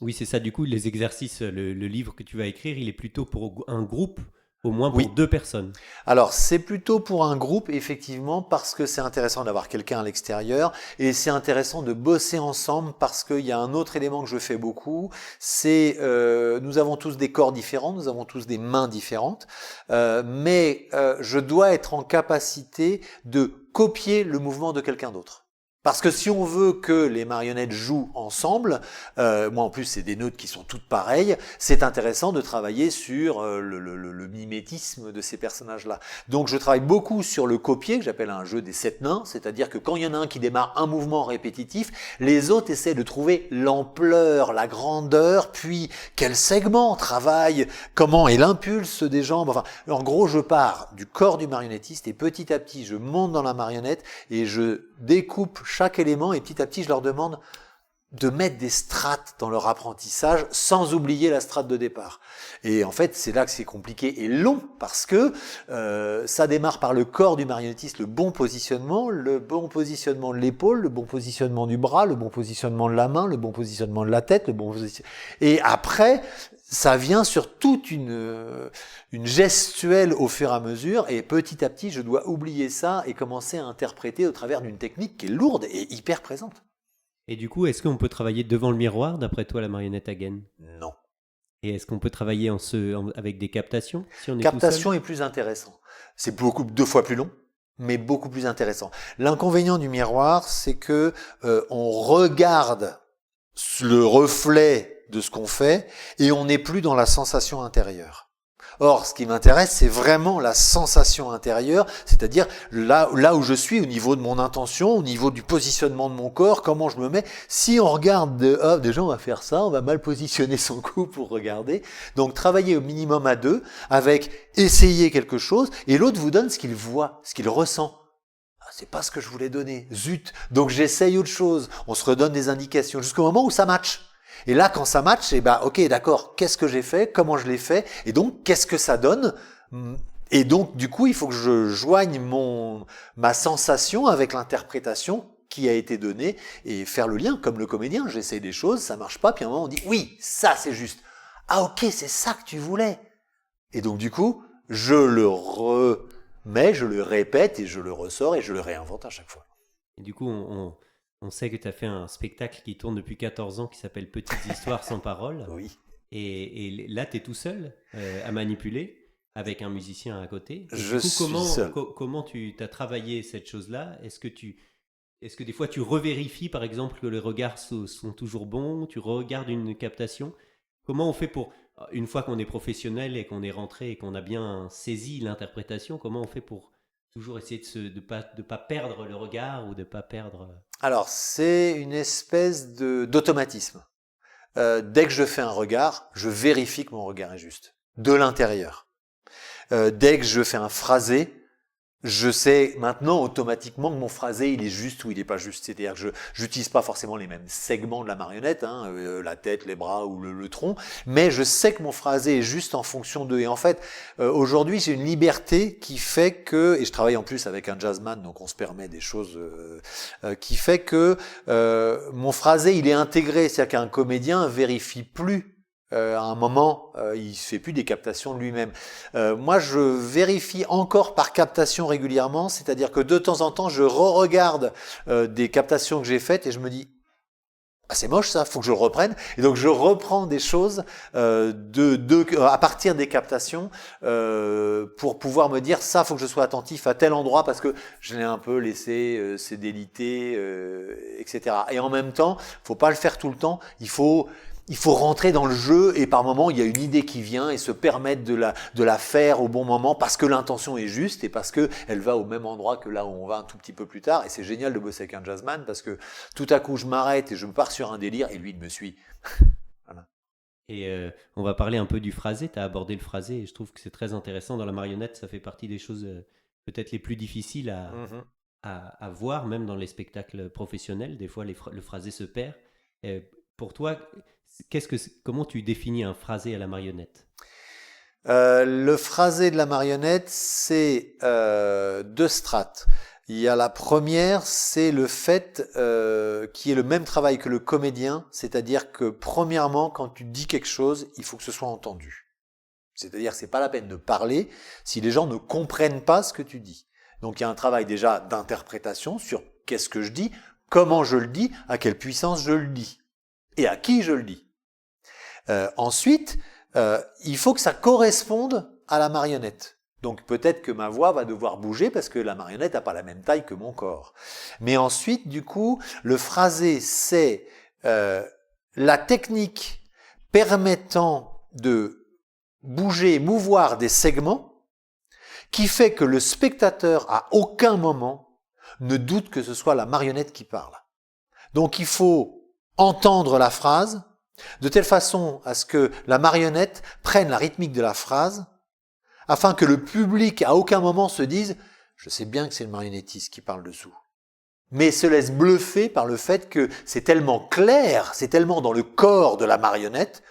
Oui, c'est ça. Du coup, les exercices, le livre que tu vas écrire, il est plutôt pour un groupe Au moins pour Oui. 2 personnes. Alors, c'est plutôt pour un groupe, effectivement, parce que c'est intéressant d'avoir quelqu'un à l'extérieur et c'est intéressant de bosser ensemble parce qu'il y a un autre élément que je fais beaucoup, c'est nous avons tous des corps différents, nous avons tous des mains différentes, mais je dois être en capacité de copier le mouvement de quelqu'un d'autre. Parce que si on veut que les marionnettes jouent ensemble, moi en plus c'est des notes qui sont toutes pareilles, c'est intéressant de travailler sur le mimétisme de ces personnages-là. Donc je travaille beaucoup sur le copier, que j'appelle un jeu des 7 nains, c'est-à-dire que quand il y en a un qui démarre un mouvement répétitif, les autres essaient de trouver l'ampleur, la grandeur, puis quel segment travaille, comment est l'impulse des jambes, enfin en gros je pars du corps du marionnettiste et petit à petit je monte dans la marionnette et je découpe chaque élément et petit à petit je leur demande de mettre des strates dans leur apprentissage sans oublier la strate de départ. Et en fait, c'est là que c'est compliqué et long parce que ça démarre par le corps du marionnettiste, le bon positionnement de l'épaule, le bon positionnement du bras, le bon positionnement de la main, le bon positionnement de la tête, et après, ça vient sur toute une gestuelle au fur et à mesure et petit à petit, je dois oublier ça et commencer à interpréter au travers d'une technique qui est lourde et hyper présente. Et du coup, est-ce qu'on peut travailler devant le miroir, d'après toi, la marionnette à gaine? Non. Et est-ce qu'on peut travailler avec des captations si on est Captation tout seul? est plus intéressant. C'est 2 fois plus long, mais beaucoup plus intéressant. L'inconvénient du miroir, c'est que on regarde le reflet de ce qu'on fait et on n'est plus dans la sensation intérieure. Or, ce qui m'intéresse, c'est vraiment la sensation intérieure, c'est-à-dire là où je suis, au niveau de mon intention, au niveau du positionnement de mon corps, comment je me mets. Si on regarde, déjà on va faire ça, on va mal positionner son cou pour regarder. Donc, travailler au minimum à 2, avec essayer quelque chose, et l'autre vous donne ce qu'il voit, ce qu'il ressent. Ah, c'est pas ce que je voulais donner, zut. Donc, j'essaye autre chose. On se redonne des indications jusqu'au moment où ça match. Et là, quand ça match, ok, d'accord, qu'est-ce que j'ai fait, comment je l'ai fait, et donc, qu'est-ce que ça donne? Et donc, du coup, il faut que je joigne ma sensation avec l'interprétation qui a été donnée et faire le lien, comme le comédien. J'essaye des choses, ça marche pas, puis à un moment, on dit, oui, ça, c'est juste. Ah, ok, c'est ça que tu voulais. Et donc, du coup, je le remets, je le répète, et je le ressors, et je le réinvente à chaque fois. Et du coup, on sait que tu as fait un spectacle qui tourne depuis 14 ans qui s'appelle Petites histoires sans parole. Oui. Et là, tu es tout seul à manipuler avec un musicien à côté. Et Je du coup, suis seul. comment tu as travaillé cette chose-là? Est-ce que des fois tu revérifies, par exemple, que les regards sont toujours bons? Tu regardes une captation? Comment on fait pour, une fois qu'on est professionnel et qu'on est rentré et qu'on a bien saisi l'interprétation, comment on fait pour toujours essayer de pas perdre le regard ou de pas perdre... Alors, c'est une espèce d'automatisme. Dès que je fais un regard, je vérifie que mon regard est juste, de l'intérieur. Dès que je fais un phrasé, je sais maintenant automatiquement que mon phrasé il est juste ou il n'est pas juste. C'est-à-dire que je n'utilise pas forcément les mêmes segments de la marionnette, la tête, les bras ou le tronc, mais je sais que mon phrasé est juste en fonction d'eux. Et en fait, aujourd'hui, j'ai une liberté qui fait que, et je travaille en plus avec un jazzman, donc on se permet des choses qui fait que mon phrasé il est intégré. C'est-à-dire qu'un comédien vérifie plus. À un moment, il se fait plus des captations de lui-même. Moi, je vérifie encore par captation régulièrement, c'est-à-dire que de temps en temps, je re-regarde des captations que j'ai faites et je me dis ah, c'est moche ça, faut que je le reprenne. Et donc je reprends des choses à partir des captations pour pouvoir me dire ça, faut que je sois attentif à tel endroit parce que je l'ai un peu laissé cédélité, etc. Et en même temps, faut pas le faire tout le temps. Il faut rentrer dans le jeu et par moment il y a une idée qui vient et se permettre de la faire au bon moment parce que l'intention est juste et parce que elle va au même endroit que là où on va un tout petit peu plus tard. Et c'est génial de bosser avec un jazzman parce que tout à coup je m'arrête et je me pars sur un délire et lui il me suit. Voilà. Et on va parler un peu du phrasé. Tu as abordé le phrasé et je trouve que c'est très intéressant dans la marionnette. Ça fait partie des choses peut-être les plus difficiles à voir, même dans les spectacles professionnels. Des fois, le phrasé se perd. Pour toi, comment tu définis un phrasé à la marionnette? Le phrasé de la marionnette, c'est 2 strates. Il y a la première, c'est le fait qui est le même travail que le comédien, c'est-à-dire que premièrement, quand tu dis quelque chose, il faut que ce soit entendu. C'est-à-dire que c'est pas la peine de parler si les gens ne comprennent pas ce que tu dis. Donc il y a un travail déjà d'interprétation sur qu'est-ce que je dis, comment je le dis, à quelle puissance je le dis et à qui je le dis. Ensuite, il faut que ça corresponde à la marionnette. Donc peut-être que ma voix va devoir bouger parce que la marionnette n'a pas la même taille que mon corps. Mais ensuite, du coup, le phrasé, c'est la technique permettant de bouger, mouvoir des segments qui fait que le spectateur à aucun moment ne doute que ce soit la marionnette qui parle. Donc il faut entendre la phrase de telle façon à ce que la marionnette prenne la rythmique de la phrase afin que le public à aucun moment se dise « je sais bien que c'est le marionnettiste qui parle dessous ». Mais se laisse bluffer par le fait que c'est tellement clair, c'est tellement dans le corps de la marionnette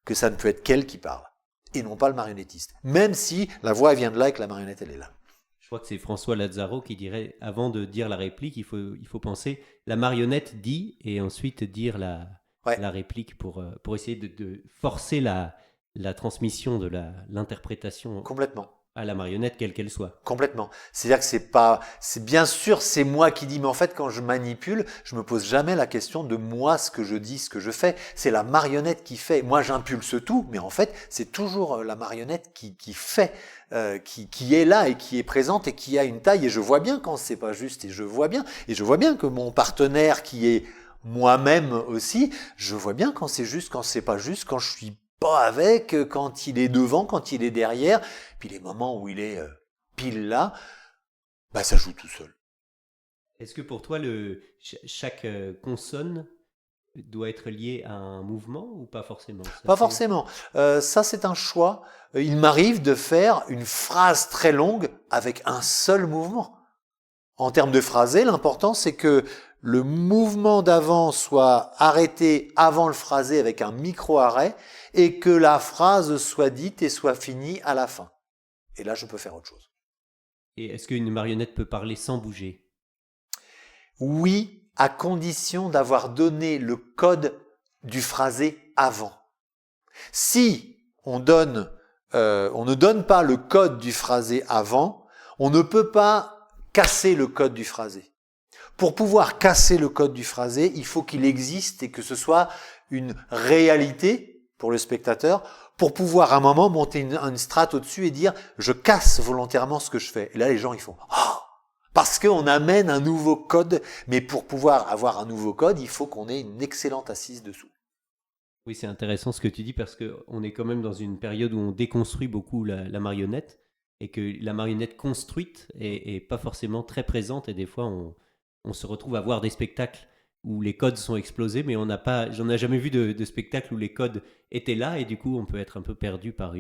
que ça ne peut être qu'elle qui parle, et non pas le marionnettiste. Même si la voix vient de là et que la marionnette elle est là. Je crois que c'est François Lazzaro qui dirait, avant de dire la réplique, il faut penser la marionnette dit, et ensuite dire la réplique pour essayer de forcer la transmission de l'interprétation Complètement. à la marionnette, quelle qu'elle soit. Complètement. C'est-à-dire que c'est bien sûr, c'est moi qui dis, mais en fait, quand je manipule, je me pose jamais la question de moi, ce que je dis, ce que je fais. C'est la marionnette qui fait. Moi, j'impulse tout, mais en fait, c'est toujours la marionnette qui fait, qui est là et qui est présente et qui a une taille. Et je vois bien quand c'est pas juste, et je vois bien que mon partenaire qui est moi-même aussi, je vois bien quand c'est juste, quand c'est pas juste, quand je suis pas avec, quand il est devant, quand il est derrière, puis les moments où il est pile là, bah ça joue tout seul. Est-ce que pour toi, chaque consonne doit être liée à un mouvement ou pas forcément? Pas forcément. Ça, c'est un choix. Il m'arrive de faire une phrase très longue avec un seul mouvement. En termes de phrasé, l'important, c'est que le mouvement d'avant soit arrêté avant le phrasé avec un micro-arrêt et que la phrase soit dite et soit finie à la fin. Et là, je peux faire autre chose. Et est-ce qu'une marionnette peut parler sans bouger? Oui, à condition d'avoir donné le code du phrasé avant. Si on ne donne pas le code du phrasé avant, on ne peut pas casser le code du phrasé. Pour pouvoir casser le code du phrasé, il faut qu'il existe et que ce soit une réalité pour le spectateur, pour pouvoir à un moment monter une strate au-dessus et dire « je casse volontairement ce que je fais ». Et là, les gens, ils font « oh !» Parce qu'on amène un nouveau code, mais pour pouvoir avoir un nouveau code, il faut qu'on ait une excellente assise dessous. Oui, c'est intéressant ce que tu dis parce qu'on est quand même dans une période où on déconstruit beaucoup la marionnette et que la marionnette construite est pas forcément très présente et des fois on se retrouve à voir des spectacles où les codes sont explosés, mais j'en ai jamais vu de spectacle où les codes étaient là et du coup on peut être un peu perdu par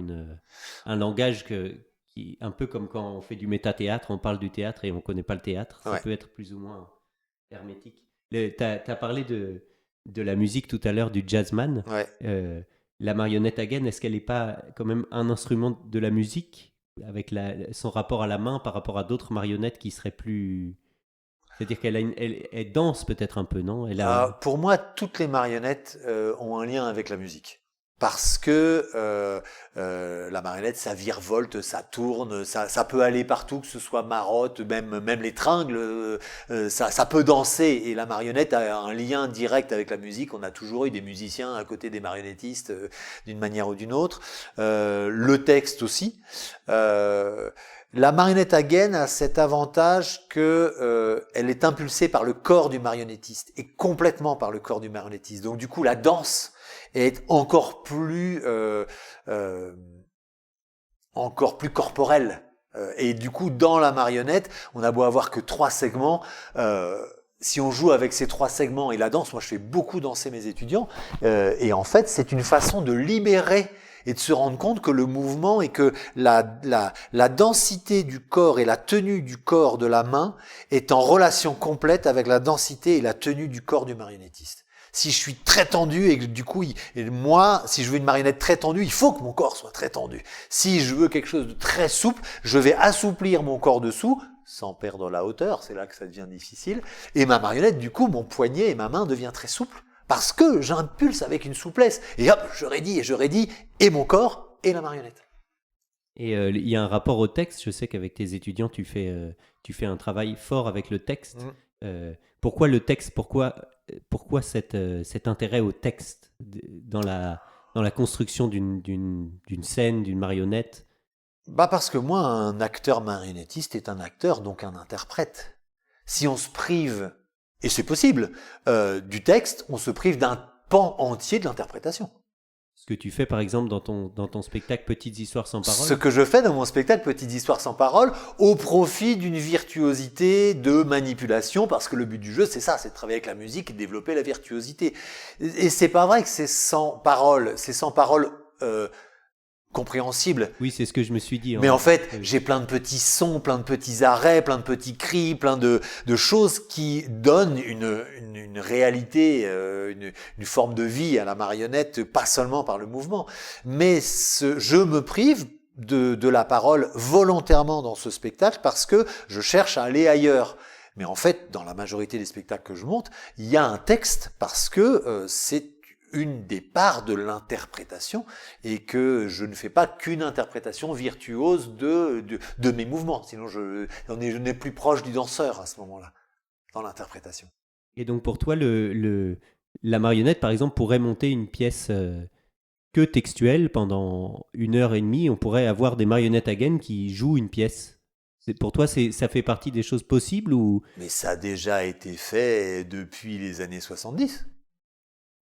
un langage qui un peu comme quand on fait du métathéâtre, on parle du théâtre et on connaît pas le théâtre, ça peut être plus ou moins hermétique. T'as parlé de la musique tout à l'heure, du jazzman. La marionnette again, est-ce qu'elle n'est pas quand même un instrument de la musique avec son rapport à la main par rapport à d'autres marionnettes qui seraient plus... C'est-à-dire qu'elle danse peut-être un peu, non? Pour moi, toutes les marionnettes ont un lien avec la musique. Parce que la marionnette, ça virevolte, ça tourne, ça peut aller partout, que ce soit marotte, même les tringles, ça peut danser. Et la marionnette a un lien direct avec la musique. On a toujours eu des musiciens à côté des marionnettistes, d'une manière ou d'une autre. Le texte aussi. La marionnette again a cet avantage que elle est impulsée par le corps du marionnettiste et complètement par le corps du marionnettiste. Donc du coup, la danse est encore plus corporelle. Et du coup, dans la marionnette, on a beau avoir que 3 segments. Si on joue avec ces 3 segments et la danse, moi je fais beaucoup danser mes étudiants. Et en fait, c'est une façon de libérer et de se rendre compte que le mouvement et que la densité du corps et la tenue du corps de la main est en relation complète avec la densité et la tenue du corps du marionnettiste. Si je suis très tendu et que du coup, moi, si je veux une marionnette très tendue, il faut que mon corps soit très tendu. Si je veux quelque chose de très souple, je vais assouplir mon corps dessous, sans perdre la hauteur, c'est là que ça devient difficile. Et ma marionnette, du coup, mon poignet et ma main devient très souple. Parce que j'impulse avec une souplesse. Et hop, je raidis, et mon corps et la marionnette. Et il y a un rapport au texte. Je sais qu'avec tes étudiants, tu fais un travail fort avec le texte. Pourquoi le texte? Pourquoi cet intérêt au texte dans la construction d'une scène, d'une marionnette? Bah parce que moi, un acteur marionnettiste est un acteur, donc un interprète. Si on se prive, et c'est possible, du texte, on se prive d'un pan entier de l'interprétation. Ce que tu fais par exemple dans ton spectacle Petites histoires sans Ce parole? que je fais dans mon spectacle Petites histoires sans parole, au profit d'une virtuosité de manipulation, parce que le but du jeu, c'est ça, c'est de travailler avec la musique et de développer la virtuosité. Et c'est pas vrai que c'est sans parole compréhensible. Oui, c'est ce que je me suis dit. Mais en fait, j'ai plein de petits sons, plein de petits arrêts, plein de petits cris, plein de choses qui donnent une réalité, une forme de vie à la marionnette, pas seulement par le mouvement. Mais je me prive de la parole volontairement dans ce spectacle parce que je cherche à aller ailleurs. Mais en fait, dans la majorité des spectacles que je monte, il y a un texte parce que c'est une des parts de l'interprétation et que je ne fais pas qu'une interprétation virtuose de mes mouvements. Sinon, je n'ai plus proche du danseur à ce moment-là, dans l'interprétation. Et donc pour toi, la marionnette, par exemple, pourrait monter une pièce que textuelle pendant 1 heure et demie. On pourrait avoir des marionnettes à gaine qui jouent une pièce. Pour toi, ça fait partie des choses possibles ou... Mais ça a déjà été fait depuis les années 70.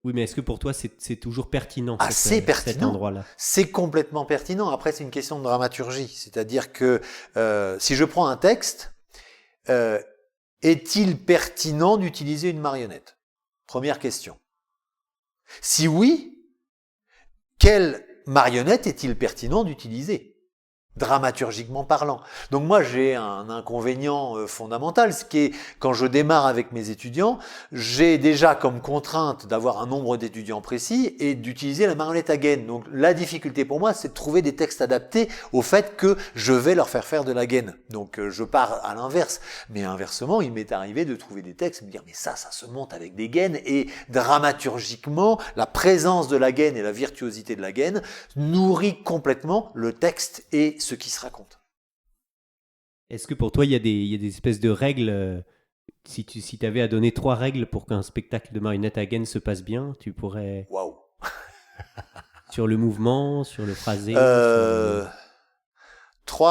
Oui, mais est-ce que pour toi, c'est toujours pertinent, c'est pertinent. cet endroit-là? C'est complètement pertinent. Après, c'est une question de dramaturgie. C'est-à-dire que si je prends un texte, est-il pertinent d'utiliser une marionnette? Première question. Si oui, quelle marionnette est-il pertinent d'utiliser? Dramaturgiquement parlant. Donc moi j'ai un inconvénient fondamental, ce qui est quand je démarre avec mes étudiants, j'ai déjà comme contrainte d'avoir un nombre d'étudiants précis et d'utiliser la marionnette à gaine. Donc la difficulté pour moi c'est de trouver des textes adaptés au fait que je vais leur faire de la gaine. Donc je pars à l'inverse. Mais inversement, il m'est arrivé de trouver des textes et me dire mais ça se monte avec des gaines et dramaturgiquement la présence de la gaine et la virtuosité de la gaine nourrit complètement le texte et ce qui se raconte. Est-ce que pour toi, il y a des espèces de règles si tu avais à donner 3 règles pour qu'un spectacle de marionnette à gaine se passe bien, tu pourrais... Waouh. Sur le mouvement, sur le phrasé, 3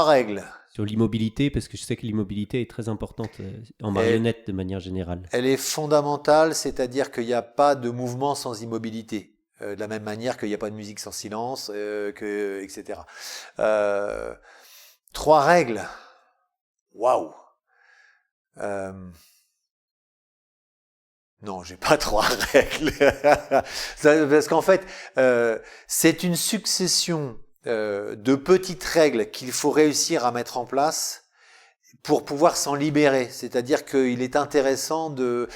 règles. Sur l'immobilité, parce que je sais que l'immobilité est très importante en marionnette de manière générale. Elle est fondamentale, c'est-à-dire qu'il n'y a pas de mouvement sans immobilité. De la même manière qu'il n'y a pas de musique sans silence, etc. 3 règles. Waouh. Non, j'ai pas 3 règles. Parce qu'en fait, c'est une succession de petites règles qu'il faut réussir à mettre en place pour pouvoir s'en libérer. C'est-à-dire qu'il est intéressant il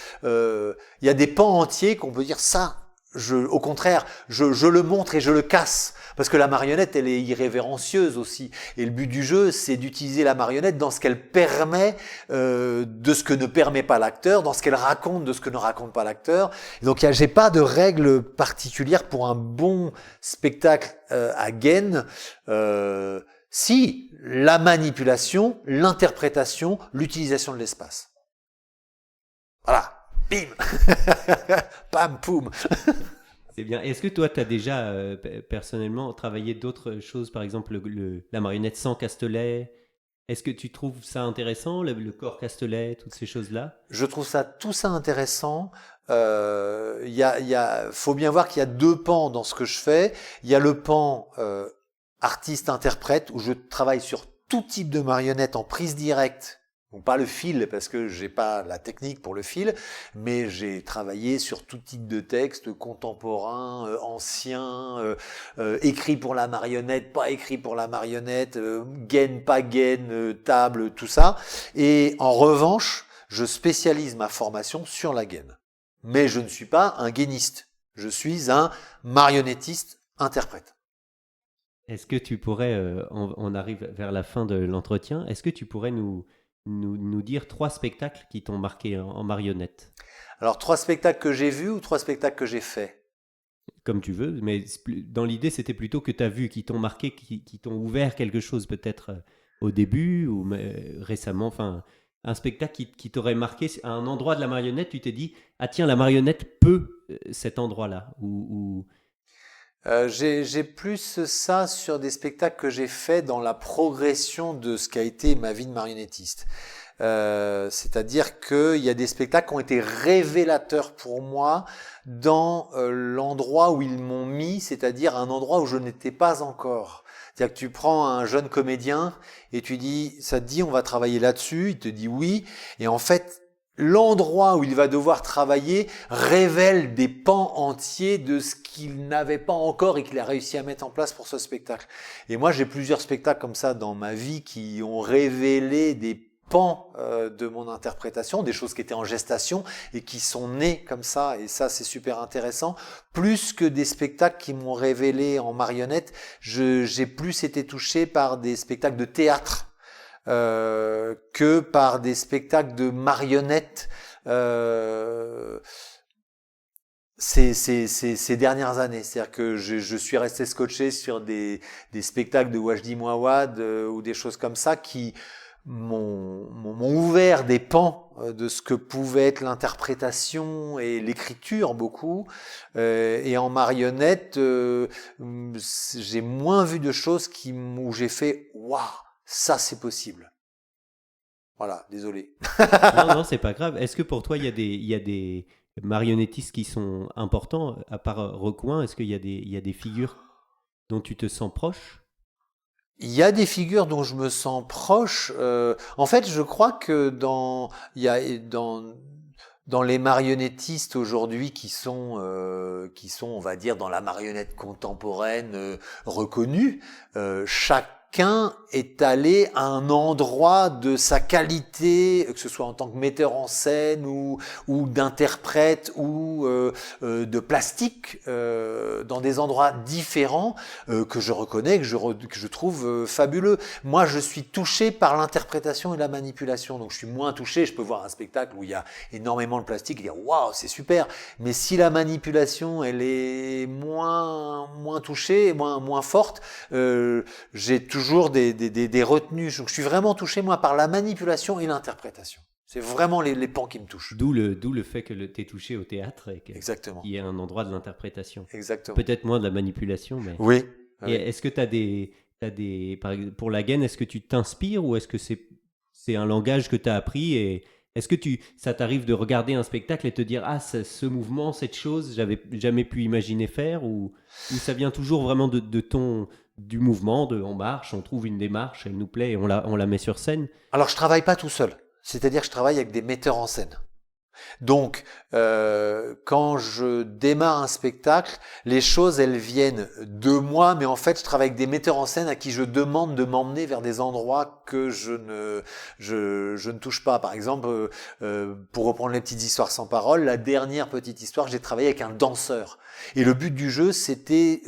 y a des pans entiers qu'on peut dire ça. Au contraire, je le montre et je le casse. Parce que la marionnette, elle est irrévérencieuse aussi. Et le but du jeu, c'est d'utiliser la marionnette dans ce qu'elle permet de ce que ne permet pas l'acteur, dans ce qu'elle raconte de ce que ne raconte pas l'acteur. Et donc, j'ai pas de règle particulière pour un bon spectacle à gaine. Si, la manipulation, l'interprétation, l'utilisation de l'espace. Voilà. Bim. Pam, poum. C'est bien. Est-ce que toi, tu as déjà personnellement travaillé d'autres choses, par exemple la marionnette sans Castelet? Est-ce que tu trouves ça intéressant, le corps Castelet, toutes ces choses-là? Je trouve tout ça intéressant. Faut bien voir qu'il y a 2 pans dans ce que je fais. Il y a le pan artiste-interprète où je travaille sur tout type de marionnette en prise directe. Donc pas le fil parce que j'ai pas la technique pour le fil, mais j'ai travaillé sur tout type de texte, contemporain, ancien, écrit pour la marionnette, pas écrit pour la marionnette, gaine, pas gaine, table, tout ça. Et en revanche, je spécialise ma formation sur la gaine. Mais je ne suis pas un gainiste, je suis un marionnettiste interprète. Est-ce que tu pourrais, on arrive vers la fin de l'entretien, est-ce que tu pourrais nous dire 3 spectacles qui t'ont marqué en marionnette? Alors 3 spectacles que j'ai vus ou 3 spectacles que j'ai faits? comme tu veux, mais dans l'idée, c'était plutôt que tu as vu, qui t'ont marqué, qui t'ont ouvert quelque chose peut-être au début ou récemment, enfin, un spectacle qui t'aurait marqué à un endroit de la marionnette, tu t'es dit, ah tiens, la marionnette peut cet endroit-là, J'ai plus ça sur des spectacles que j'ai faits dans la progression de ce qu'a été ma vie de marionnettiste. C'est-à-dire qu'il y a des spectacles qui ont été révélateurs pour moi dans l'endroit où ils m'ont mis, c'est-à-dire un endroit où je n'étais pas encore. C'est-à-dire que tu prends un jeune comédien et tu dis, ça te dit on va travailler là-dessus, il te dit oui, et en fait l'endroit où il va devoir travailler révèle des pans entiers de ce qu'il n'avait pas encore et qu'il a réussi à mettre en place pour ce spectacle. Et moi, j'ai plusieurs spectacles comme ça dans ma vie qui ont révélé des pans de mon interprétation, des choses qui étaient en gestation et qui sont nées comme ça, et ça c'est super intéressant. Plus que des spectacles qui m'ont révélé en marionnette, j'ai plus été touché par des spectacles de théâtre que par des spectacles de marionnettes ces dernières années. C'est-à-dire que je suis resté scotché sur des spectacles de Wajdi Mouawad ou des choses comme ça qui m'ont ouvert des pans de ce que pouvait être l'interprétation et l'écriture beaucoup. Et en marionnette, j'ai moins vu de choses où j'ai fait « Waouh, ça c'est possible ». Voilà, désolé. Non, non, c'est pas grave. Est-ce que pour toi, il y a des marionnettistes qui sont importants, à part Recoin? Est-ce il y a des figures dont tu te sens proche? Il y a des figures dont je me sens proche. En fait, je crois que il y a dans les marionnettistes aujourd'hui on va dire, dans la marionnette contemporaine reconnue, chacun est allé à un endroit de sa qualité, que ce soit en tant que metteur en scène ou d'interprète ou de plastique, dans des endroits différents que je reconnais, que je trouve fabuleux. Moi, je suis touché par l'interprétation et la manipulation, donc je suis moins touché. Je peux voir un spectacle où il y a énormément de plastique et dire waouh, c'est super. Mais si la manipulation elle est moins touchée, moins forte, j'ai toujours des retenues. Donc, je suis vraiment touché moi par la manipulation et l'interprétation. C'est vraiment les pans qui me touchent. D'où le fait que tu es touché au théâtre et Exactement. qu'il y ait un endroit de l'interprétation. Exactement. Peut-être moins de la manipulation, mais. Oui. Et est-ce que tu as par exemple, pour la gaine, est-ce que tu t'inspires ou est-ce que c'est un langage que tu as appris et est-ce que ça t'arrive de regarder un spectacle et te dire ah ce mouvement, cette chose, j'avais jamais pu imaginer faire ou ça vient toujours vraiment du mouvement, on marche, on trouve une démarche, elle nous plaît et on la met sur scène? Alors je travaille pas tout seul, c'est-à-dire que je travaille avec des metteurs en scène. Donc, quand je démarre un spectacle, les choses, elles viennent de moi, mais en fait, je travaille avec des metteurs en scène à qui je demande de m'emmener vers des endroits que je ne touche pas. Par exemple, pour reprendre les petites histoires sans parole, la dernière petite histoire, j'ai travaillé avec un danseur. Et le but du jeu, c'était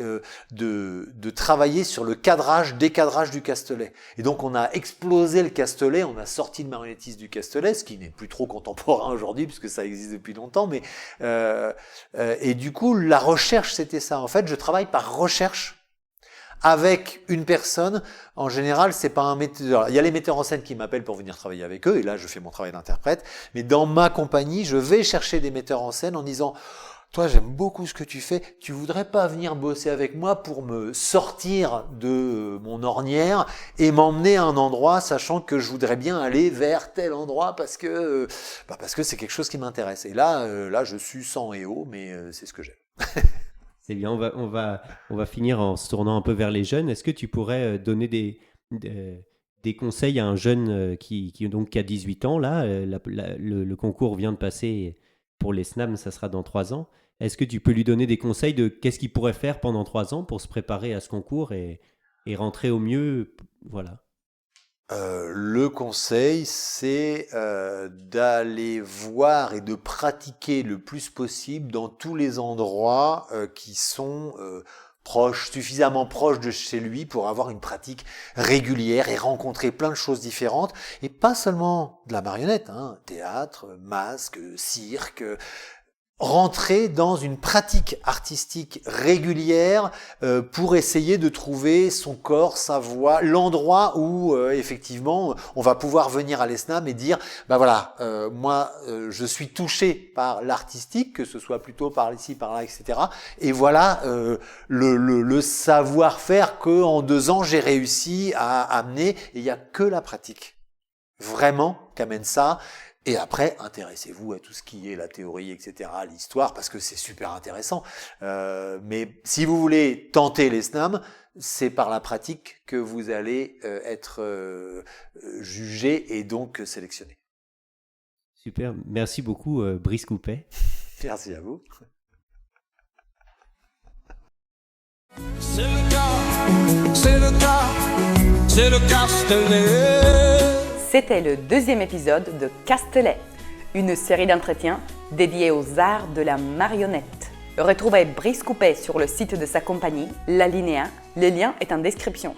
de travailler sur le décadrage du Castelet. Et donc, on a explosé le Castelet, on a sorti le marionnettiste du Castelet, ce qui n'est plus trop contemporain aujourd'hui, puisque ça existe depuis longtemps. Mais et du coup, la recherche, c'était ça. En fait, je travaille par recherche avec une personne. En général, c'est pas un metteur. Il y a les metteurs en scène qui m'appellent pour venir travailler avec eux, et là, je fais mon travail d'interprète. Mais dans ma compagnie, je vais chercher des metteurs en scène en disant toi, j'aime beaucoup ce que tu fais. Tu voudrais pas venir bosser avec moi pour me sortir de mon ornière et m'emmener à un endroit, sachant que je voudrais bien aller vers tel endroit parce que c'est quelque chose qui m'intéresse. Et là, je suis sans et haut, mais c'est ce que j'aime. C'est bien. On va finir en se tournant un peu vers les jeunes. Est-ce que tu pourrais donner des conseils à un jeune qui a 18 ans là, le concours vient de passer pour les SNAM, ça sera dans 3 ans. Est-ce que tu peux lui donner des conseils de qu'est-ce qu'il pourrait faire pendant 3 ans pour se préparer à ce concours et rentrer au mieux? Voilà. Le conseil, c'est d'aller voir et de pratiquer le plus possible dans tous les endroits qui sont suffisamment proches de chez lui pour avoir une pratique régulière et rencontrer plein de choses différentes. Et pas seulement de la marionnette, théâtre, masque, cirque. rentrer dans une pratique artistique régulière pour essayer de trouver son corps, sa voix, l'endroit où effectivement on va pouvoir venir à l'ESNAM et dire bah voilà, moi je suis touché par l'artistique, que ce soit plutôt par ici, par là, etc. Et voilà le savoir-faire que en 2 ans j'ai réussi à amener. Et il n'y a que la pratique vraiment qu'amène ça. Et après, intéressez-vous à tout ce qui est la théorie, etc., l'histoire, parce que c'est super intéressant. Mais si vous voulez tenter les SNAM, c'est par la pratique que vous allez être jugé et donc sélectionné. Super, merci beaucoup Brice Coupet. Merci à vous. C'est le cas, c'est le cas, c'est le Castellet. C'était le 2e épisode de Castellet, une série d'entretiens dédiée aux arts de la marionnette. Retrouvez Brice Coupet sur le site de sa compagnie, La Linéa. Le lien est en description.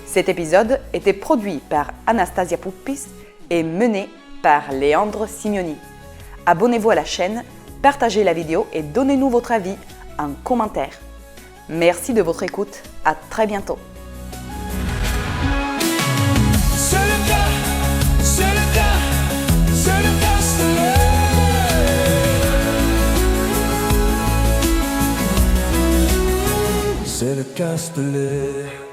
Cet épisode était produit par Anastasia Puppis et mené par Léandre Simeoni. Abonnez-vous à la chaîne, partagez la vidéo et donnez-nous votre avis en commentaire. Merci de votre écoute, à très bientôt. C'est le cas, c'est le cas, c'est le Castellet. C'est le Castellet.